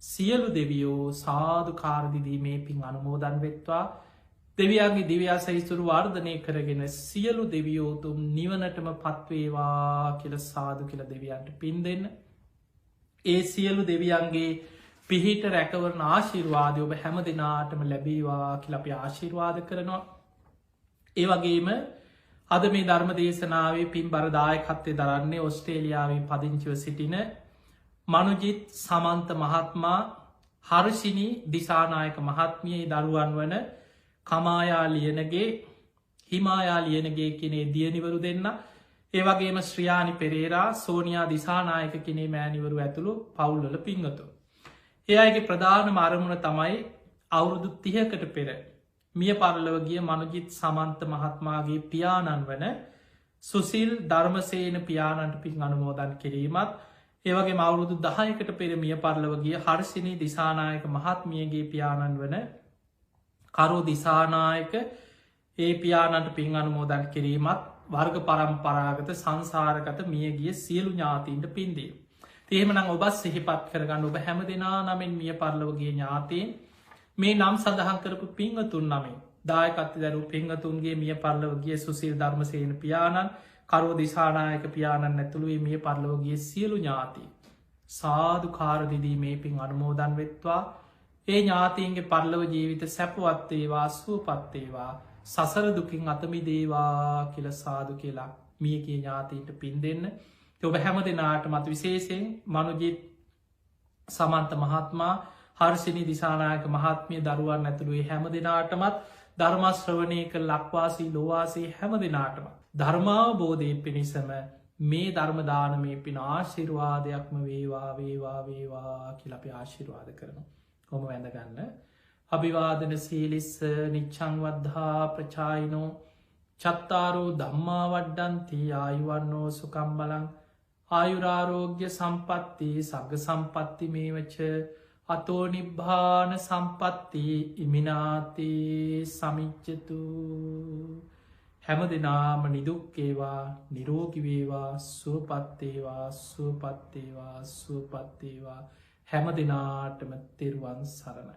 සියලු දෙවියෝ සාදුකාරදිදී මේ පින් අනුමෝදන් වෙත්වා. දෙවියන්ගේ දිව්‍යා සහිස්තුරු වර්ධනය කරගෙන සියලු දෙවියෝතුම් නිවනටම පත්වේවා කියල සාදු කියල දෙවියන්ට පින් දෙන්න. ඒ සියලු දෙවියන්ගේ පිහිට රැකවරන ආශිර්වාදය ඔබ හැම දෙනාටම ලැබේවා කියල අපි ආශිර්වාද කරනවා. ඒ වගේම අද මේ ධර්ම දේශනාවේ පින් බරදායකත්වය දරන්නේ ඔස්ට්‍රේලියාවේ පදිංචිව සිටින මනුජිත් සමන්ත මහත්මා හර්ෂිනී දිසානායක මහත්මියයි දරුවන් වන කමායා ලියනගේ හිමායා ලියනගේ කෙනේ දියනිවරු දෙන්න. ඒවගේම ශ්‍රියානි පෙරේරා සෝනියා දිසානායක කෙනේ මෑනිවරු ඇතුළු පවුල්වල පිංගතු. ඒ අයගේ ප්‍රධාන මරමුණ තමයි අවුරුදු 30කට පෙර මිය පරලවගිය මනුජිත් සමන්ත මහත්මාගේ පියාණන් වන සුසිල් ධර්මසේන පියාණන්ට පින් අනුමෝදන් කිරීමත් ඒවගේ මවුරුදු 10කට පෙර මිය පරලවගිය හර්ෂිනී දිසානායක මහත්මියගේ පියාණන් වන කරු දිසානායක ඒ පියාණන්ට පින් අනුමෝදන් කිරීමත් වර්ග පරම්පරාගත සංසාරගත මියගිය සියලු ඥාතීන්ට පින්දේ. එහෙමනම් ඔබත් සිහිපත් කරගන්න ඔබ හැම දෙනා නමෙන් මිය පරලවගේ ඥාතීන් මේ නම් සඳහන් කරපු පිංහතුන් නමේ දායකත්ති දරු පිංහතුන්ගේ මිය පරලවගේ සුසිල් ධර්මසේන පියාණන් කරෝ දිසානායක පියාණන් ඇතුළුවේ මිය පරලෝගේ සියලු ඥාති සාධකාරදිදී මේ පින් අනුමෝදන් වෙත්වා. ඒ ඥාතීන්ගේ පරලව ජීවිත සැපවත්තේවා සුවපත්තේවා සසර දුකින් අතමි දේවා කියල සාදු කියලා මියගේ ඥාතීන්ට පින් දෙන්න. ඔබ හැම දෙනාට මත විශේෂයෙන් මනුජිත් සමන්ත මහත්මා හර්ෂිනි දිසානායක මහත්මිය දරුවන් ඇතුළුවේ හැම දෙනාටමත් ධර්මශ්‍රවනය කළ ලක්වාසී ලොවාසේ හැම දෙනාටම ධර්මාවබෝධය පිණිසම මේ ධර්මදානමය පින ආශිර්වාදයක්ම වේවා වේවා වේවා කියලපි ආශිර්වාද කරනු. කොම වැඳගන්න අභිවාදන සීලිස්ස නිච්චංවද්ධා ප්‍රචායිනෝ චත්තාරෝ ධම්මා වඩ්ඩන්ති ආයුවන්නෝ සුකම් බලං ආයුරාරෝග්‍ය සම්පත්ති සග සම්පත්ති මේවච අතෝ නිබ්භාන සම්පත්ති ඉමිනාති සමිච්චතු. හැම දෙනාම නිදුක්කේවා නිරෝගිවේවා සුවපත්තේවා සුවපත්තේවා සුවපත්තේවා හැම දෙනාටම තෙරුවන් සරණයි.